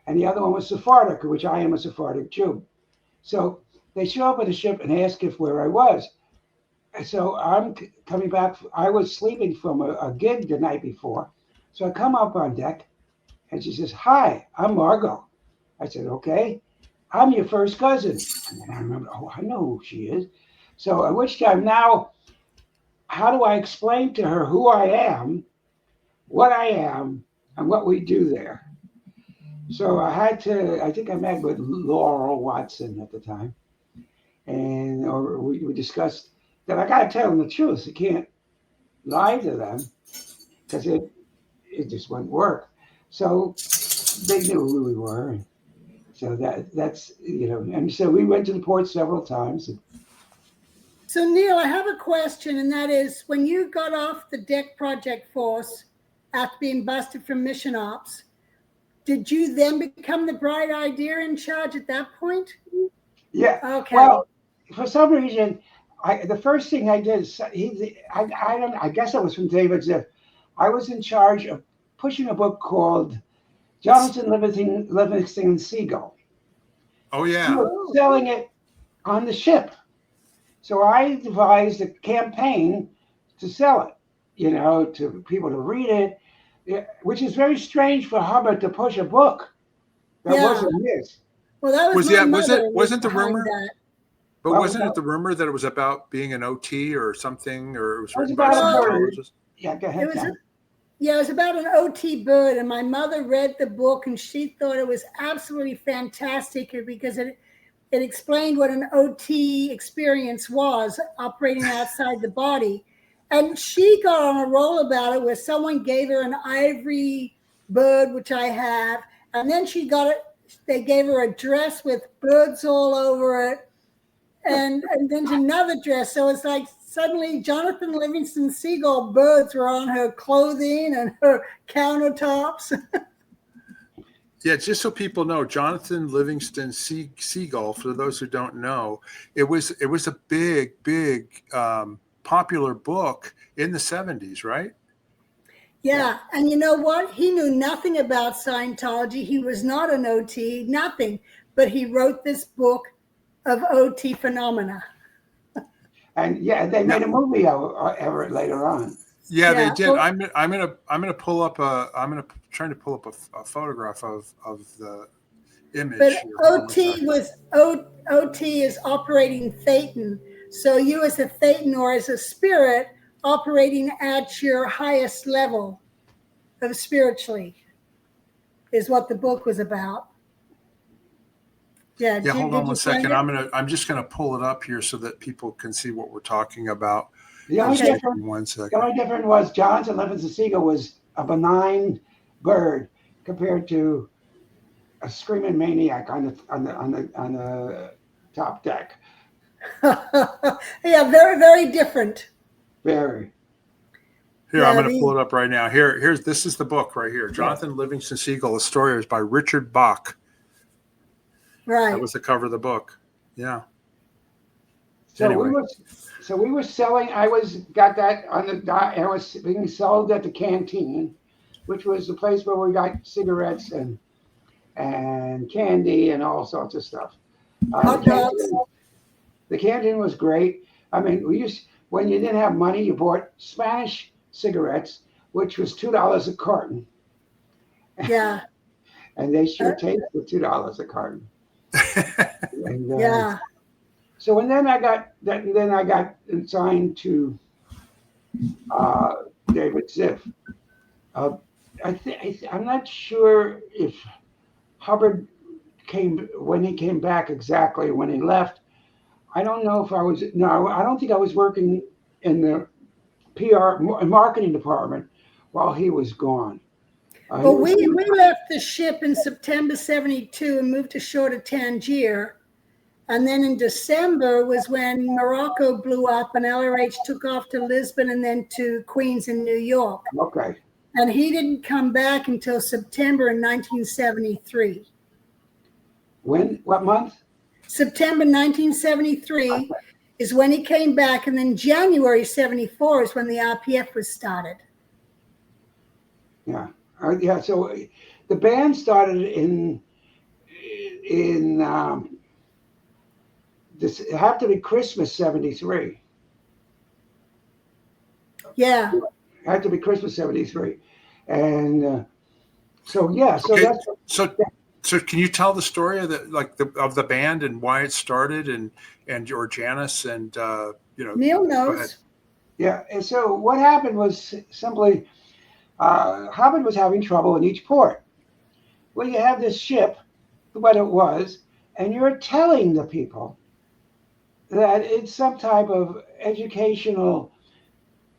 Speaker 3: and the other one was Sephardic, which I am a Sephardic Jew. So they show up at the ship and ask where I was. So I'm coming back. I was sleeping from a gig the night before. So I come up on deck, and she says, "Hi, I'm Margot." I said, "Okay, I'm your first cousin." And then I remember, I know who she is. So at which time now, how do I explain to her who I am, what I am, and what we do there? So I think I met with Laurel Watson at the time. And we discussed that I got to tell them the truth. You can't lie to them because it just wouldn't work. So they knew who we were. And so that's, and so we went to the port several times.
Speaker 2: So Neil, I have a question, and that is, when you got off the deck project force after being busted from mission ops, did you then become the bright idea in charge at that point?
Speaker 3: Yeah.
Speaker 2: Okay.
Speaker 3: Well, for some reason, the first thing I did, I guess it was from David Ziff. I was in charge of pushing a book called Jonathan Livingston and Seagull.
Speaker 1: Oh
Speaker 3: He
Speaker 1: yeah.
Speaker 3: was selling it on the ship. So I devised a campaign to sell it, to people to read it, which is very strange for Hubbard to push a book that wasn't his.
Speaker 2: Well, that was
Speaker 1: wasn't the rumor?
Speaker 2: That.
Speaker 1: But wasn't it the rumor that it was about being an OT or something, or it was written by
Speaker 3: about a
Speaker 1: Scientologists?
Speaker 3: Yeah, go ahead.
Speaker 2: It was about an OT bird, and my mother read the book, and she thought it was absolutely fantastic because it explained what an OT experience was, operating outside the body. And she got on a roll about it where someone gave her an ivory bird, which I have, and then she got it. They gave her a dress with birds all over it, and then another dress. So it's like suddenly Jonathan Livingston Seagull birds were on her clothing and her countertops.
Speaker 1: Yeah, just so people know, Jonathan Livingston Seagull, for those who don't know, it was a big popular book in the 70s, right?
Speaker 2: Yeah, and you know what? He knew nothing about Scientology. He was not an OT, nothing. But he wrote this book of OT phenomena.
Speaker 3: And they made a movie of it later on.
Speaker 1: Yeah, they did. Well, I'm gonna pull up trying to pull up a photograph of the image.
Speaker 2: But OT is operating Thetan. So you as a Thetan or as a spirit operating at your highest level of spiritually is what the book was about. Yeah.
Speaker 1: Hold on one second. I'm just gonna pull it up here so that people can see what we're talking about.
Speaker 3: The only difference was Jonathan Livingston Seagull was a benign bird compared to a screaming maniac on the top deck.
Speaker 2: Yeah, very, very different.
Speaker 3: Very.
Speaker 1: Here, I'm going to pull it up right now. This is the book right here. Jonathan Livingston Seagull. The story is by Richard Bach.
Speaker 2: Right.
Speaker 1: That was the cover of the book. Yeah.
Speaker 3: So
Speaker 1: anyway.
Speaker 3: we were selling. I got that on the. I was being sold at the canteen, which was the place where we got cigarettes and candy and all sorts of stuff. The canteen was great. I mean, when you didn't have money, you bought Spanish cigarettes, which was $2 a carton.
Speaker 2: Yeah.
Speaker 3: And they sure tasted $2 a carton.
Speaker 2: Yeah.
Speaker 3: So and then I got assigned to David Ziff. I'm not sure if Hubbard when he came back exactly when he left. I don't know if I don't think I was working in the PR marketing department while he was gone.
Speaker 2: Well, we left the ship in September 72 and moved ashore to Tangier. And then in December was when Morocco blew up and LRH took off to Lisbon and then to Queens in New York.
Speaker 3: Okay.
Speaker 2: And he didn't come back until September in 1973.
Speaker 3: When? What month?
Speaker 2: September 1973 is when he came back, and then January 74 is when the RPF was started.
Speaker 3: Yeah. So the band started in this. It had to be Christmas '73.
Speaker 2: Yeah.
Speaker 3: It had to be Christmas '73, and so yeah. So
Speaker 1: okay.
Speaker 3: that's
Speaker 1: So can you tell the story of the band and why it started and Janice and
Speaker 2: Neil knows.
Speaker 3: Yeah, and so what happened was simply Hubbard was having trouble in each port. Well, you have this ship, what it was, and you're telling the people that it's some type of educational,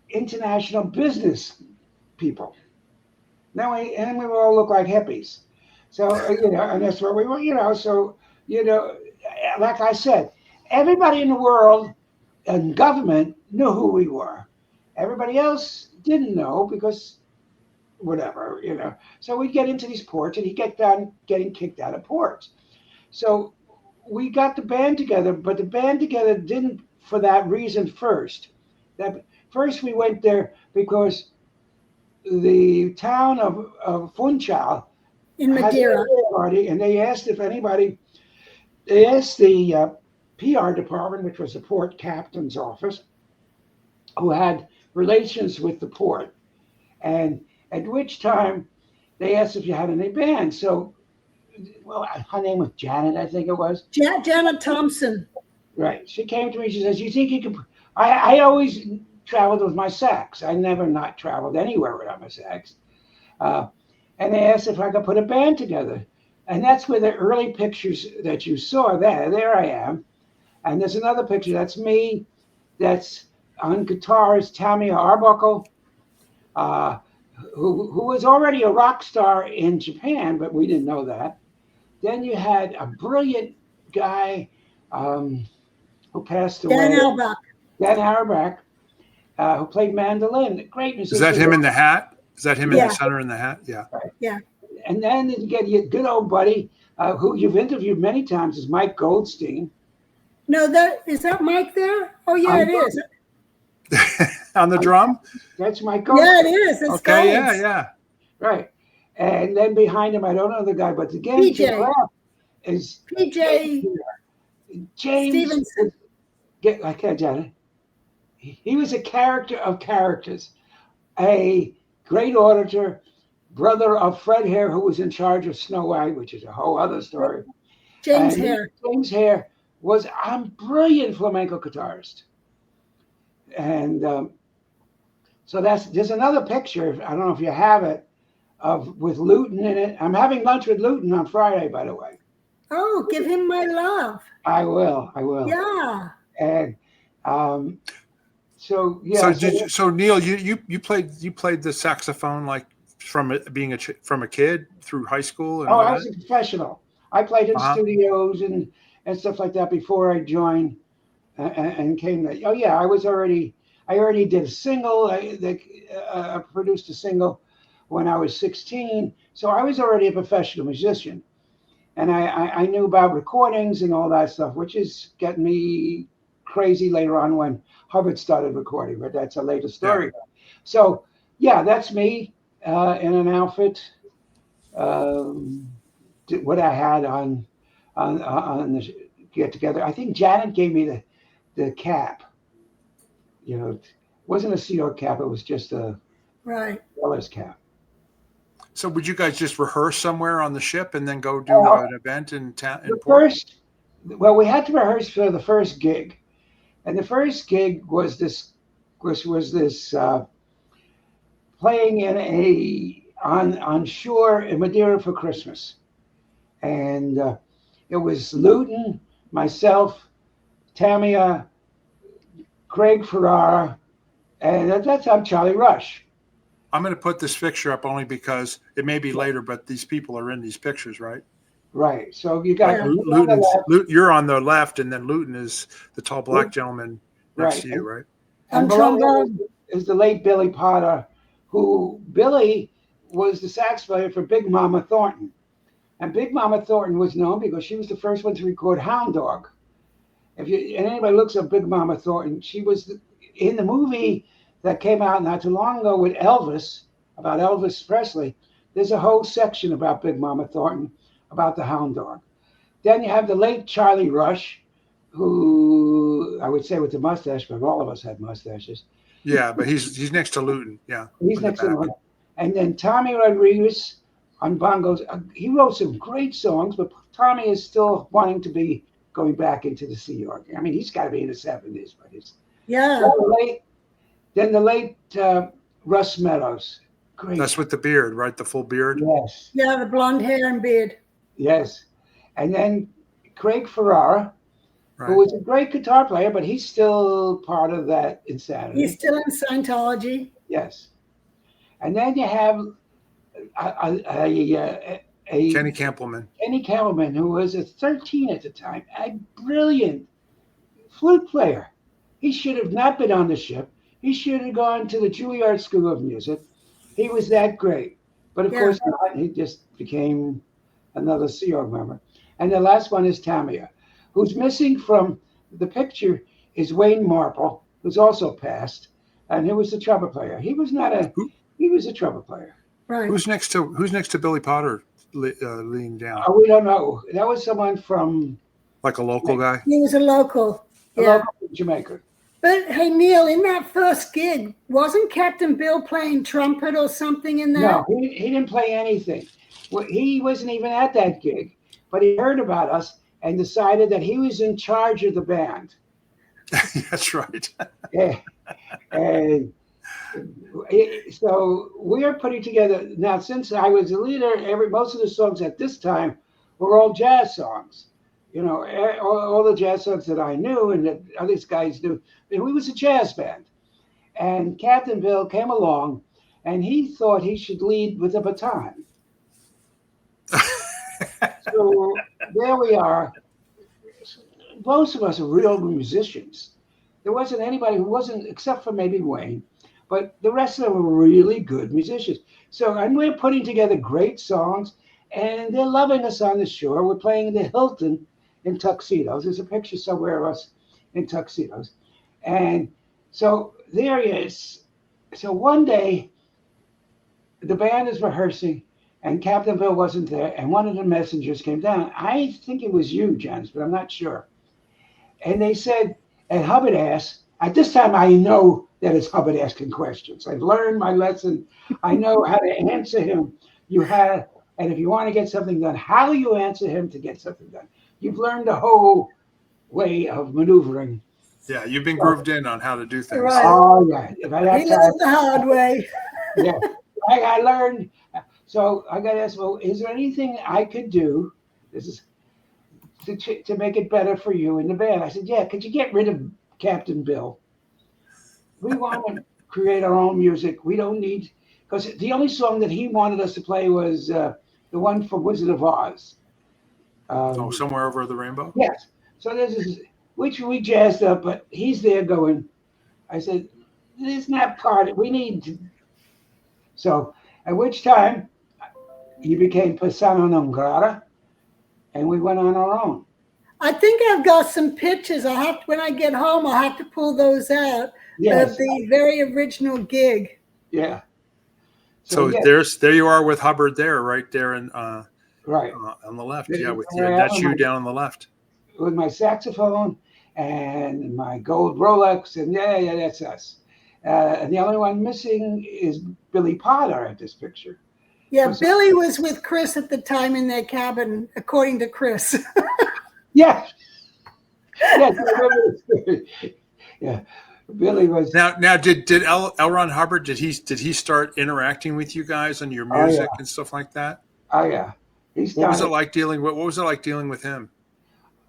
Speaker 3: international business people. Now, we all look like hippies. So, and that's what we were, so, like I said, everybody in the world and government knew who we were. Everybody else didn't know because whatever, So we'd get into these ports and he'd get done getting kicked out of ports. So we got the band together, but the band together didn't for that reason first. That first we went there because the town of Funchal
Speaker 2: In
Speaker 3: had
Speaker 2: Madeira.
Speaker 3: a party, and they asked they asked the PR department, which was the port captain's office, who had relations with the port, and at which time they asked if you had any band. So, well, her name was Janet, I think it was.
Speaker 2: Janet Thompson.
Speaker 3: Right. She came to me. She says, "You think you can?" I always traveled with my sax. I never not traveled anywhere without my sax. And they asked if I could put a band together. And that's where the early pictures that you saw there I am. And there's another picture. That's me. That's on guitar is Tammy Arbuckle, who was already a rock star in Japan, but we didn't know that. Then you had a brilliant guy who passed away. Dan Auerbach, who played mandolin. Great musician.
Speaker 1: Is that him in the hat? Is that him in
Speaker 2: Yeah.
Speaker 1: the center in the hat? Yeah.
Speaker 3: Right.
Speaker 2: Yeah.
Speaker 3: And then you get your good old buddy, who you've interviewed many times, is Mike Goldstein.
Speaker 2: No, is that Mike there? Oh yeah, it is.
Speaker 1: On the drum?
Speaker 3: That's Mike Goldstein.
Speaker 2: Yeah, it is. It's
Speaker 1: Okay,
Speaker 2: Golds.
Speaker 1: yeah.
Speaker 3: Right. And then behind him, I don't know the guy, but again,
Speaker 2: PJ.
Speaker 3: to the left is
Speaker 2: PJ
Speaker 3: James.
Speaker 2: Stevenson.
Speaker 3: I can't, Janet. He was a character of characters, a great auditor, brother of Fred Hare, who was in charge of Snow White, which is a whole other story.
Speaker 2: James Hare.
Speaker 3: James Hare was a brilliant flamenco guitarist. And so there's another picture, I don't know if you have it, with Luton in it. I'm having lunch with Luton on Friday, by the way.
Speaker 2: Oh, give him my love.
Speaker 3: I will.
Speaker 2: Yeah.
Speaker 3: And so yeah.
Speaker 1: So Neil, you played the saxophone like from being from a kid through high school and all
Speaker 3: I
Speaker 1: that?
Speaker 3: was a professional. I played in studios and stuff like that before I joined and came. Oh yeah, I already did a single. I produced a single when I was 16, so I was already a professional musician, and I knew about recordings and all that stuff, which is getting me crazy later on when Hubbard started recording, but that's a later story. Yeah. So yeah, that's me in an outfit. What I had on the get together. I think Janet gave me the cap. It wasn't a Sea Org cap. It was just a Weller's cap.
Speaker 1: So would you guys just rehearse somewhere on the ship and then go do an event in town?
Speaker 3: We had to rehearse for the first gig, and the first gig was this playing on shore in Madeira for Christmas, and it was Luton, myself, Tamia, Craig Ferrara, and at that time Charlie Rush.
Speaker 1: I'm going to put this picture up only because it may be later, but these people are in these pictures, right?
Speaker 3: Right. So you got
Speaker 1: Luton. You're on the left, and then Luton is the tall black gentleman next to you, right?
Speaker 3: And below is the late Billy Potter, who Billy was the sax player for Big Mama Thornton. And Big Mama Thornton was known because she was the first one to record Hound Dog. And anybody looks at Big Mama Thornton, she was in the movie that came out not too long ago with Elvis, about Elvis Presley. There's a whole section about Big Mama Thornton, about the Hound Dog. Then you have the late Charlie Rush, who I would say with the mustache, but all of us had mustaches.
Speaker 1: Yeah, but he's next to Luton. Yeah,
Speaker 3: he's next to Luton. And then Tommy Rodriguez on bongos. He wrote some great songs, but Tommy is still wanting to be going back into the Sea Org. I mean, he's got to be in the 70s, but it's
Speaker 2: yeah.
Speaker 3: Then the late Russ Meadows, Great.
Speaker 1: That's with the beard, right? The full beard.
Speaker 3: Yes.
Speaker 2: Yeah, the blonde hair and beard.
Speaker 3: Yes. And then Craig Ferrara, who
Speaker 1: Right.
Speaker 3: was a great guitar player, but he's still part of that insanity.
Speaker 2: He's still in Scientology.
Speaker 3: Yes. And then you have a
Speaker 1: Kenny Campbellman.
Speaker 3: Kenny Campbellman, who was a 13 at the time, a brilliant flute player. He should have not been on the ship. He should have gone to the Juilliard School of Music. He was that great. But of course not. He just became another Sea Org member. And the last one is Tamia, who's missing from the picture is Wayne Marple, who's also passed, and he was a trumpet player. He was a trumpet player.
Speaker 2: Right.
Speaker 1: Who's next to Billy Potter leaning down?
Speaker 3: Oh, we don't know. That was someone from
Speaker 1: Like a local guy?
Speaker 2: He was a local.
Speaker 3: a
Speaker 2: Yeah.
Speaker 3: local from Jamaica.
Speaker 2: But hey, Neil, in that first gig, wasn't Captain Bill playing trumpet or something in that?
Speaker 3: No, he didn't play anything. Well, he wasn't even at that gig, but he heard about us and decided that he was in charge of the band.
Speaker 1: That's right.
Speaker 3: Yeah. And so we're putting together now. Since I was the leader, most of the songs at this time were all jazz songs. You know, all the jazz songs that I knew and that other guys knew. And we was a jazz band. And Captain Bill came along, and he thought he should lead with a baton. So there we are. Most of us are real musicians. There wasn't anybody who wasn't, except for maybe Wayne, but the rest of them were really good musicians. So, and we're putting together great songs, and they're loving us on the shore. We're playing the Hilton in tuxedos. There's a picture somewhere of us in tuxedos. And so there he is. So one day, the band is rehearsing, and Captain Bill wasn't there, and one of the messengers came down. I think it was you, Jens, but I'm not sure. And they said, and Hubbard asked, at this time I know that it's Hubbard asking questions. I've learned my lesson. I know how to answer him. And if you want to get something done, how you answer him to get something done. You've learned the whole way of maneuvering.
Speaker 1: Yeah, you've been grooved in on how to do things.
Speaker 2: Right.
Speaker 3: Oh, yeah. If I
Speaker 2: He learned the hard way.
Speaker 3: Yeah, I learned. So I got to ask, well, is there anything I could do? This is to make it better for you in the band. I said, yeah, could you get rid of Captain Bill? We want to create our own music. We don't need, because the only song that he wanted us to play was the one from Wizard of Oz.
Speaker 1: Somewhere over the rainbow?
Speaker 3: Yes. So this is, which we jazzed up, but he's there going, I said, this is not part, we need to. So at which time he became persona non grata, and we went on our own.
Speaker 2: I think I've got some pictures. When I get home, I'll have to pull those out
Speaker 3: Yes.
Speaker 2: of the very original gig.
Speaker 3: Yeah.
Speaker 1: So
Speaker 3: yeah.
Speaker 1: there you are with Hubbard there, right there in
Speaker 3: Right.
Speaker 1: on the left.
Speaker 3: This
Speaker 1: Yeah,
Speaker 3: is
Speaker 1: with
Speaker 3: where I
Speaker 1: that's
Speaker 3: am.
Speaker 1: you down on the left.
Speaker 3: With my saxophone and my gold Rolex, and yeah, that's us. And the only one missing is Billy Potter at this picture.
Speaker 2: Yeah, Billy was with Chris at the time in their cabin, according to Chris.
Speaker 3: Yes. Yes, I remember the story. Yeah. Billy was.
Speaker 1: Now did L. Ron Hubbard, did he start interacting with you guys on your music and stuff like that?
Speaker 3: Oh yeah.
Speaker 1: What was it like dealing with him?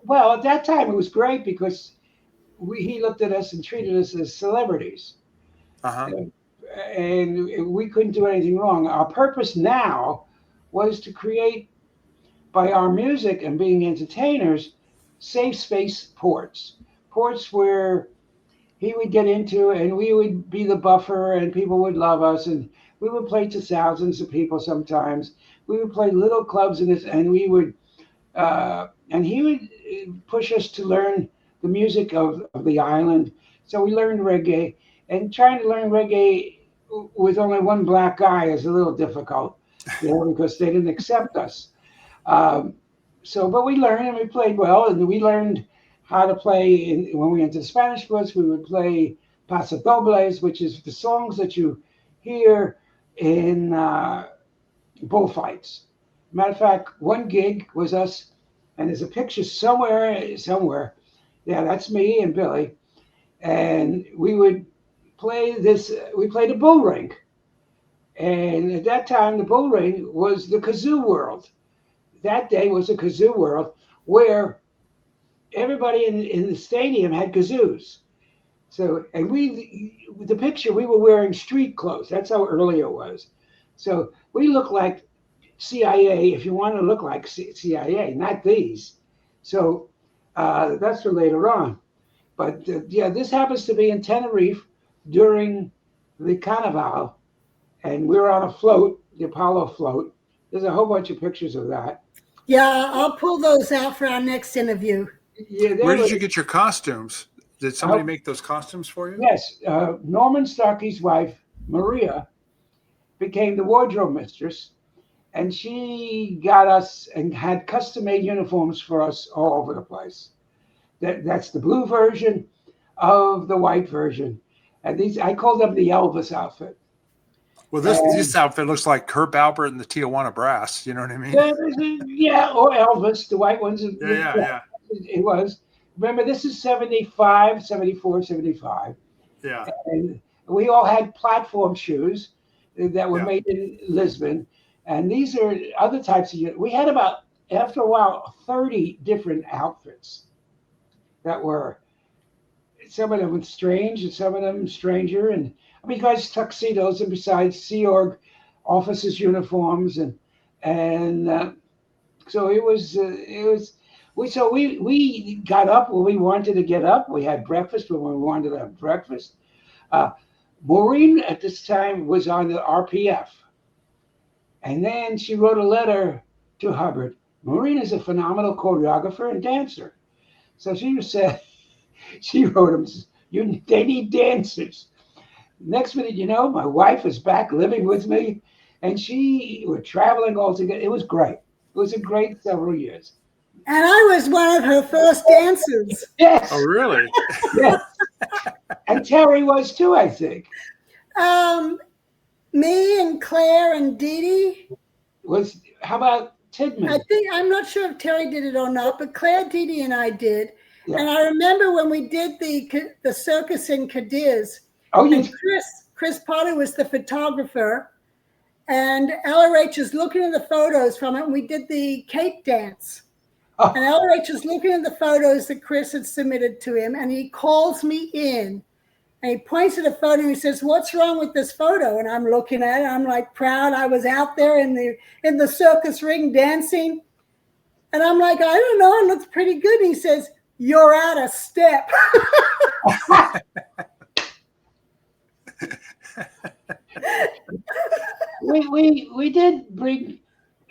Speaker 3: Well, at that time it was great because he looked at us and treated us as celebrities.
Speaker 1: Uh-huh.
Speaker 3: And we couldn't do anything wrong. Our purpose now was to create, by our music and being entertainers, safe space ports where he would get into and we would be the buffer and people would love us, and we would play to thousands of people sometimes. We would play little clubs in this, and we would and he would push us to learn the music of the island. So we learned reggae, and trying to learn reggae with only one black guy is a little difficult, because they didn't accept us. But we learned and we played well, and we learned how to play. When we went to the Spanish books, we would play pasodobles, which is the songs that you hear in bullfights. Matter of fact, one gig was us, and there's a picture somewhere. Yeah, that's me and Billy. And we would play this, we played a bull ring. And at that time, the bull ring was the kazoo world. That day was a kazoo world where everybody in the stadium had kazoos. So, and the picture, we were wearing street clothes. That's how early it was. So we look like CIA, if you want to look like CIA, not these. So that's for later on. But yeah, this happens to be in Tenerife during the Carnival, and we're on a float, the Apollo float. There's a whole bunch of pictures of that.
Speaker 2: Yeah, I'll pull those out for our next interview.
Speaker 3: Yeah,
Speaker 1: Where did you get your costumes? Did somebody make those costumes for you?
Speaker 3: Yes, Norman Starkey's wife, Maria, became the wardrobe mistress, and she got us and had custom-made uniforms for us all over the place. That's the blue version of the white version, and these I call them the Elvis outfit.
Speaker 1: Well, this outfit looks like Herb Albert and the Tijuana Brass. You know what I mean?
Speaker 3: Yeah, or Elvis, the white ones.
Speaker 1: Yeah.
Speaker 3: It was. Remember, this is 75, 74, 75.
Speaker 1: Yeah.
Speaker 3: And we all had platform shoes that were made in Lisbon. And these are other types of, we had about, after a while, 30 different outfits that were, some of them were strange and some of them stranger. And I mean, guys, tuxedos, and besides Sea Org officers' uniforms. And so it was, we got up when we wanted to get up. We had breakfast when we wanted to have breakfast. Maureen at this time was on the RPF. And then she wrote a letter to Hubbard. Maureen is a phenomenal choreographer and dancer. So she wrote him, they need dancers. Next minute, my wife is back living with me, and we're traveling all together. It was great. It was a great several years.
Speaker 2: And I was one of her first dancers.
Speaker 3: Yes.
Speaker 1: Oh, really?
Speaker 3: Yes. And Terry was too, I think.
Speaker 2: Me and Claire and Dee Dee.
Speaker 3: How about Tidman?
Speaker 2: I'm not sure if Terry did it or not, but Claire, Dee Dee, and I did. Yeah. And I remember when we did the circus in Cadiz.
Speaker 3: Oh, yes.
Speaker 2: And Chris Potter was the photographer, and LRH is looking at the photos from it, and we did the cake dance. Oh. And LRH is looking at the photos that Chris had submitted to him, and he calls me in, and he points at a photo and he says, "What's wrong with this photo?" And I'm looking at it. I'm like proud. I was out there in the circus ring dancing, and I'm like, I don't know, it looks pretty good. And he says, "You're out of step."
Speaker 3: we did bring.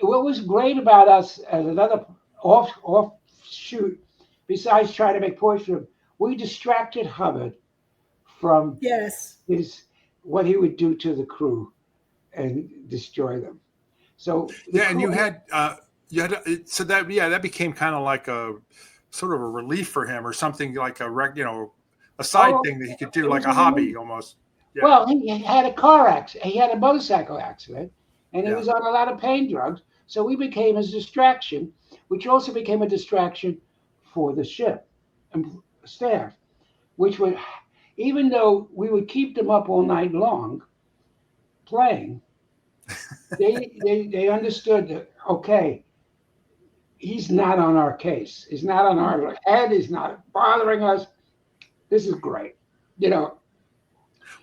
Speaker 3: What was great about us as another offshoot, besides trying to make portrait, we distracted Hubbard from what he would do to the crew and destroy them. So
Speaker 1: and you had so that became kind of like a sort of a relief for him, or something like a side thing that he could do, like a hobby almost. Yeah.
Speaker 3: Well, he had a car accident. He had a motorcycle accident, and he was on a lot of pain drugs. So we became his distraction, which also became a distraction for the ship and staff, which would, even though we would keep them up all night long playing, they understood that, okay, he's not on our case. He's not on our head. He's not bothering us. This is great,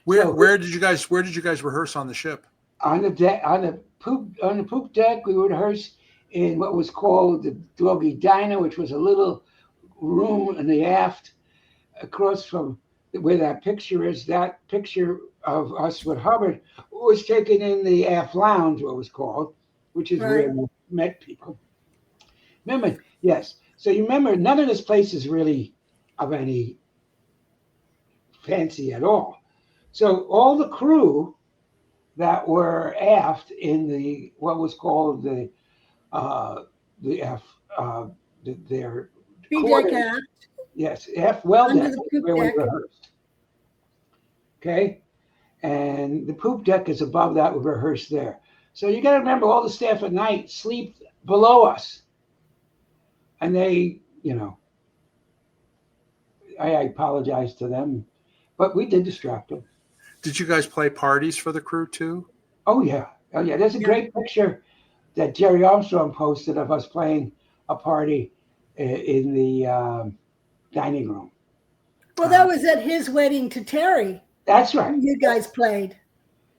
Speaker 1: Where did you guys rehearse on the ship?
Speaker 3: On the poop deck, we would rehearse in what was called the Doggy Diner, which was a little room in the aft across from where that picture is. That picture of us with Hubbard was taken in the aft lounge, what was called, which is where we met people. Remember, yes. So you remember, none of this place is really of any fancy at all. So all the crew that were aft in what was called their
Speaker 2: B-deck aft.
Speaker 3: Yes, aft well deck where we rehearsed. Okay, and the poop deck is above that. We rehearsed there. So you got to remember, all the staff at night sleep below us, and they, I apologize to them, but we did distract them.
Speaker 1: Did you guys play parties for the crew too?
Speaker 3: Oh yeah. Oh yeah. There's a great picture that Jerry Armstrong posted of us playing a party in the dining room.
Speaker 2: Well, that was at his wedding to Terry.
Speaker 3: That's right.
Speaker 2: You guys played.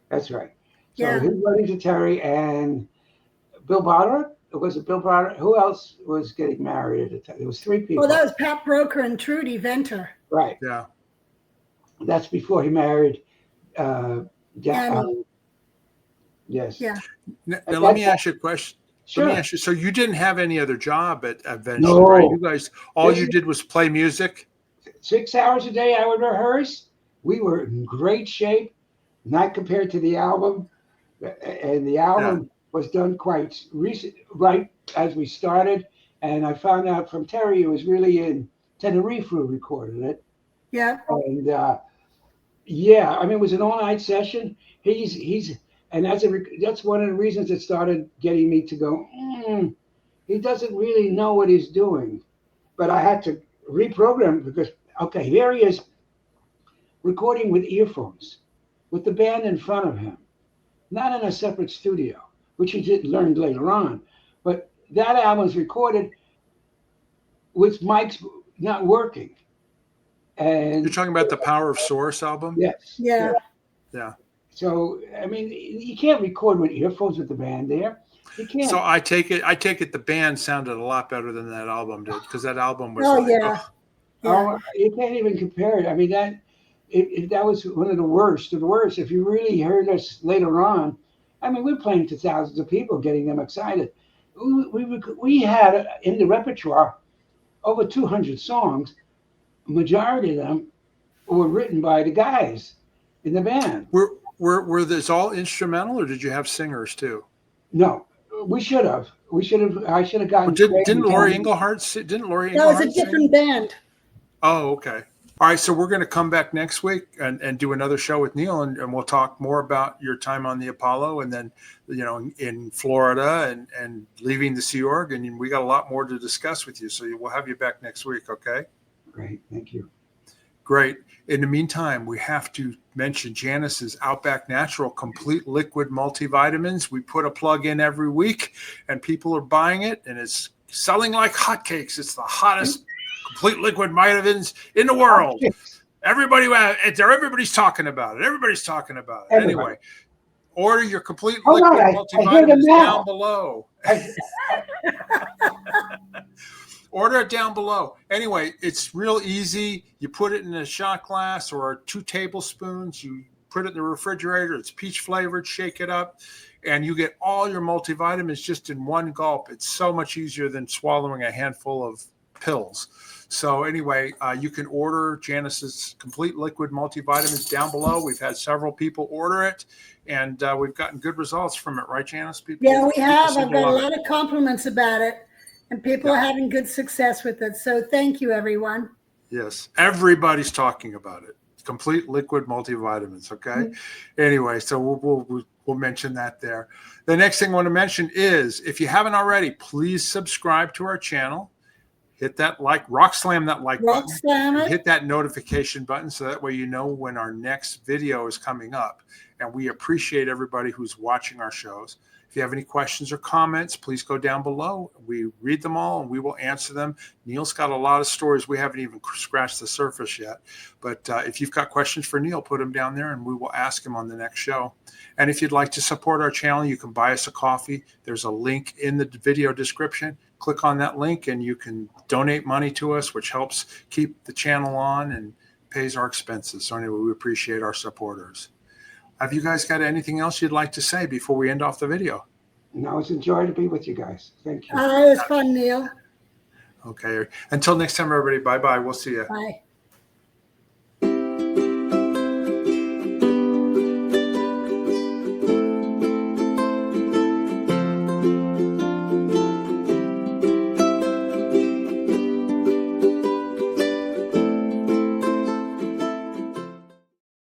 Speaker 3: That's right. So
Speaker 2: Yeah.
Speaker 3: his wedding to Terry and Bill Broderick. Was it Bill Broderick? Who else was getting married at the time? There was 3 people.
Speaker 2: Well, that was Pat Broker and Trudy Venter.
Speaker 3: Right.
Speaker 1: Yeah.
Speaker 3: That's before he married.
Speaker 2: Annie.
Speaker 3: Yes.
Speaker 2: Yeah.
Speaker 1: Now let me ask you a question.
Speaker 3: Sure.
Speaker 1: Let me ask you. So you didn't have any other job at Venture,
Speaker 3: No.
Speaker 1: right? You guys, all you did was play music.
Speaker 3: 6 hours a day I would rehearse. We were in great shape, not compared to the album. And the album was done quite recent, right as we started. And I found out from Terry it was really in Tenerife who recorded it.
Speaker 2: Yeah.
Speaker 3: And yeah, I mean, it was an all-night session. And that's one of the reasons it started getting me to go, he doesn't really know what he's doing. But I had to reprogram because, okay, here he is recording with earphones, with the band in front of him, not in a separate studio, which he learned later on. But that album was recorded with mics not working. And
Speaker 1: You're talking about the Power of Source album?
Speaker 3: yes.
Speaker 2: Yeah.
Speaker 1: Yeah.
Speaker 3: So, I mean, you can't record with earphones with the band there. You can't.
Speaker 1: So I take it the band sounded a lot better than that album did, because that album was
Speaker 3: Oh, you can't even compare it. I mean, that was one of the worst of the worst. If you really heard us later on, I mean, we're playing to thousands of people, getting them excited. We had in the repertoire over 200 songs. Majority of them were written by the guys in the band.
Speaker 1: Were this all instrumental, or did you have singers too?
Speaker 3: No, we should have. I should have gotten.
Speaker 1: Didn't Lori Englehart? Didn't Lori Englehart?
Speaker 2: That was a different band.
Speaker 1: Oh, okay. All right, so we're going to come back next week and do another show with Neil, and we'll talk more about your time on the Apollo, and then in Florida and leaving the Sea Org, and we got a lot more to discuss with you. So we'll have you back next week. Okay.
Speaker 3: Great, thank you.
Speaker 1: Great. In the meantime, we have to mention Janice's Outback Natural Complete Liquid Multivitamins. We put a plug in every week, and people are buying it, and it's selling like hotcakes. It's the hottest complete liquid vitamins in the world. Everybody's talking about it. Everybody's talking about it.
Speaker 3: Everybody.
Speaker 1: Anyway, order your complete liquid multivitamins down below. Order it down below. Anyway, it's real easy. You put it in a shot glass or 2 tablespoons. You put it in the refrigerator. It's peach flavored. Shake it up, and you get all your multivitamins just in one gulp. It's so much easier than swallowing a handful of pills. So anyway, you can order Janice's Complete Liquid Multivitamins down below. We've had several people order it, and we've gotten good results from it. Right, Janice?
Speaker 2: We have. I've got a lot of compliments about it. And people are having good success with it. So thank you, everyone.
Speaker 1: Yes. Everybody's talking about it. Complete liquid multivitamins. Okay. Mm-hmm. Anyway, so we'll mention that there. The next thing I want to mention is, if you haven't already, please subscribe to our channel. Hit that rock slam that button.
Speaker 2: Slam it.
Speaker 1: Hit that notification button so that way you know when our next video is coming up. And we appreciate everybody who's watching our shows. If you have any questions or comments, please go down below. We read them all and we will answer them. Neil's got a lot of stories. We haven't even scratched the surface yet. But if you've got questions for Neil, put them down there and we will ask him on the next show. And if you'd like to support our channel, you can buy us a coffee. There's a link in the video description. Click on that link and you can donate money to us, which helps keep the channel on and pays our expenses. So anyway, we appreciate our supporters. Have you guys got anything else you'd like to say before we end off the video?
Speaker 3: No, it's a joy to be with you guys. Thank you.
Speaker 2: It was fun, Neil.
Speaker 1: Okay. Until next time, everybody. Bye-bye. We'll see you.
Speaker 2: Bye.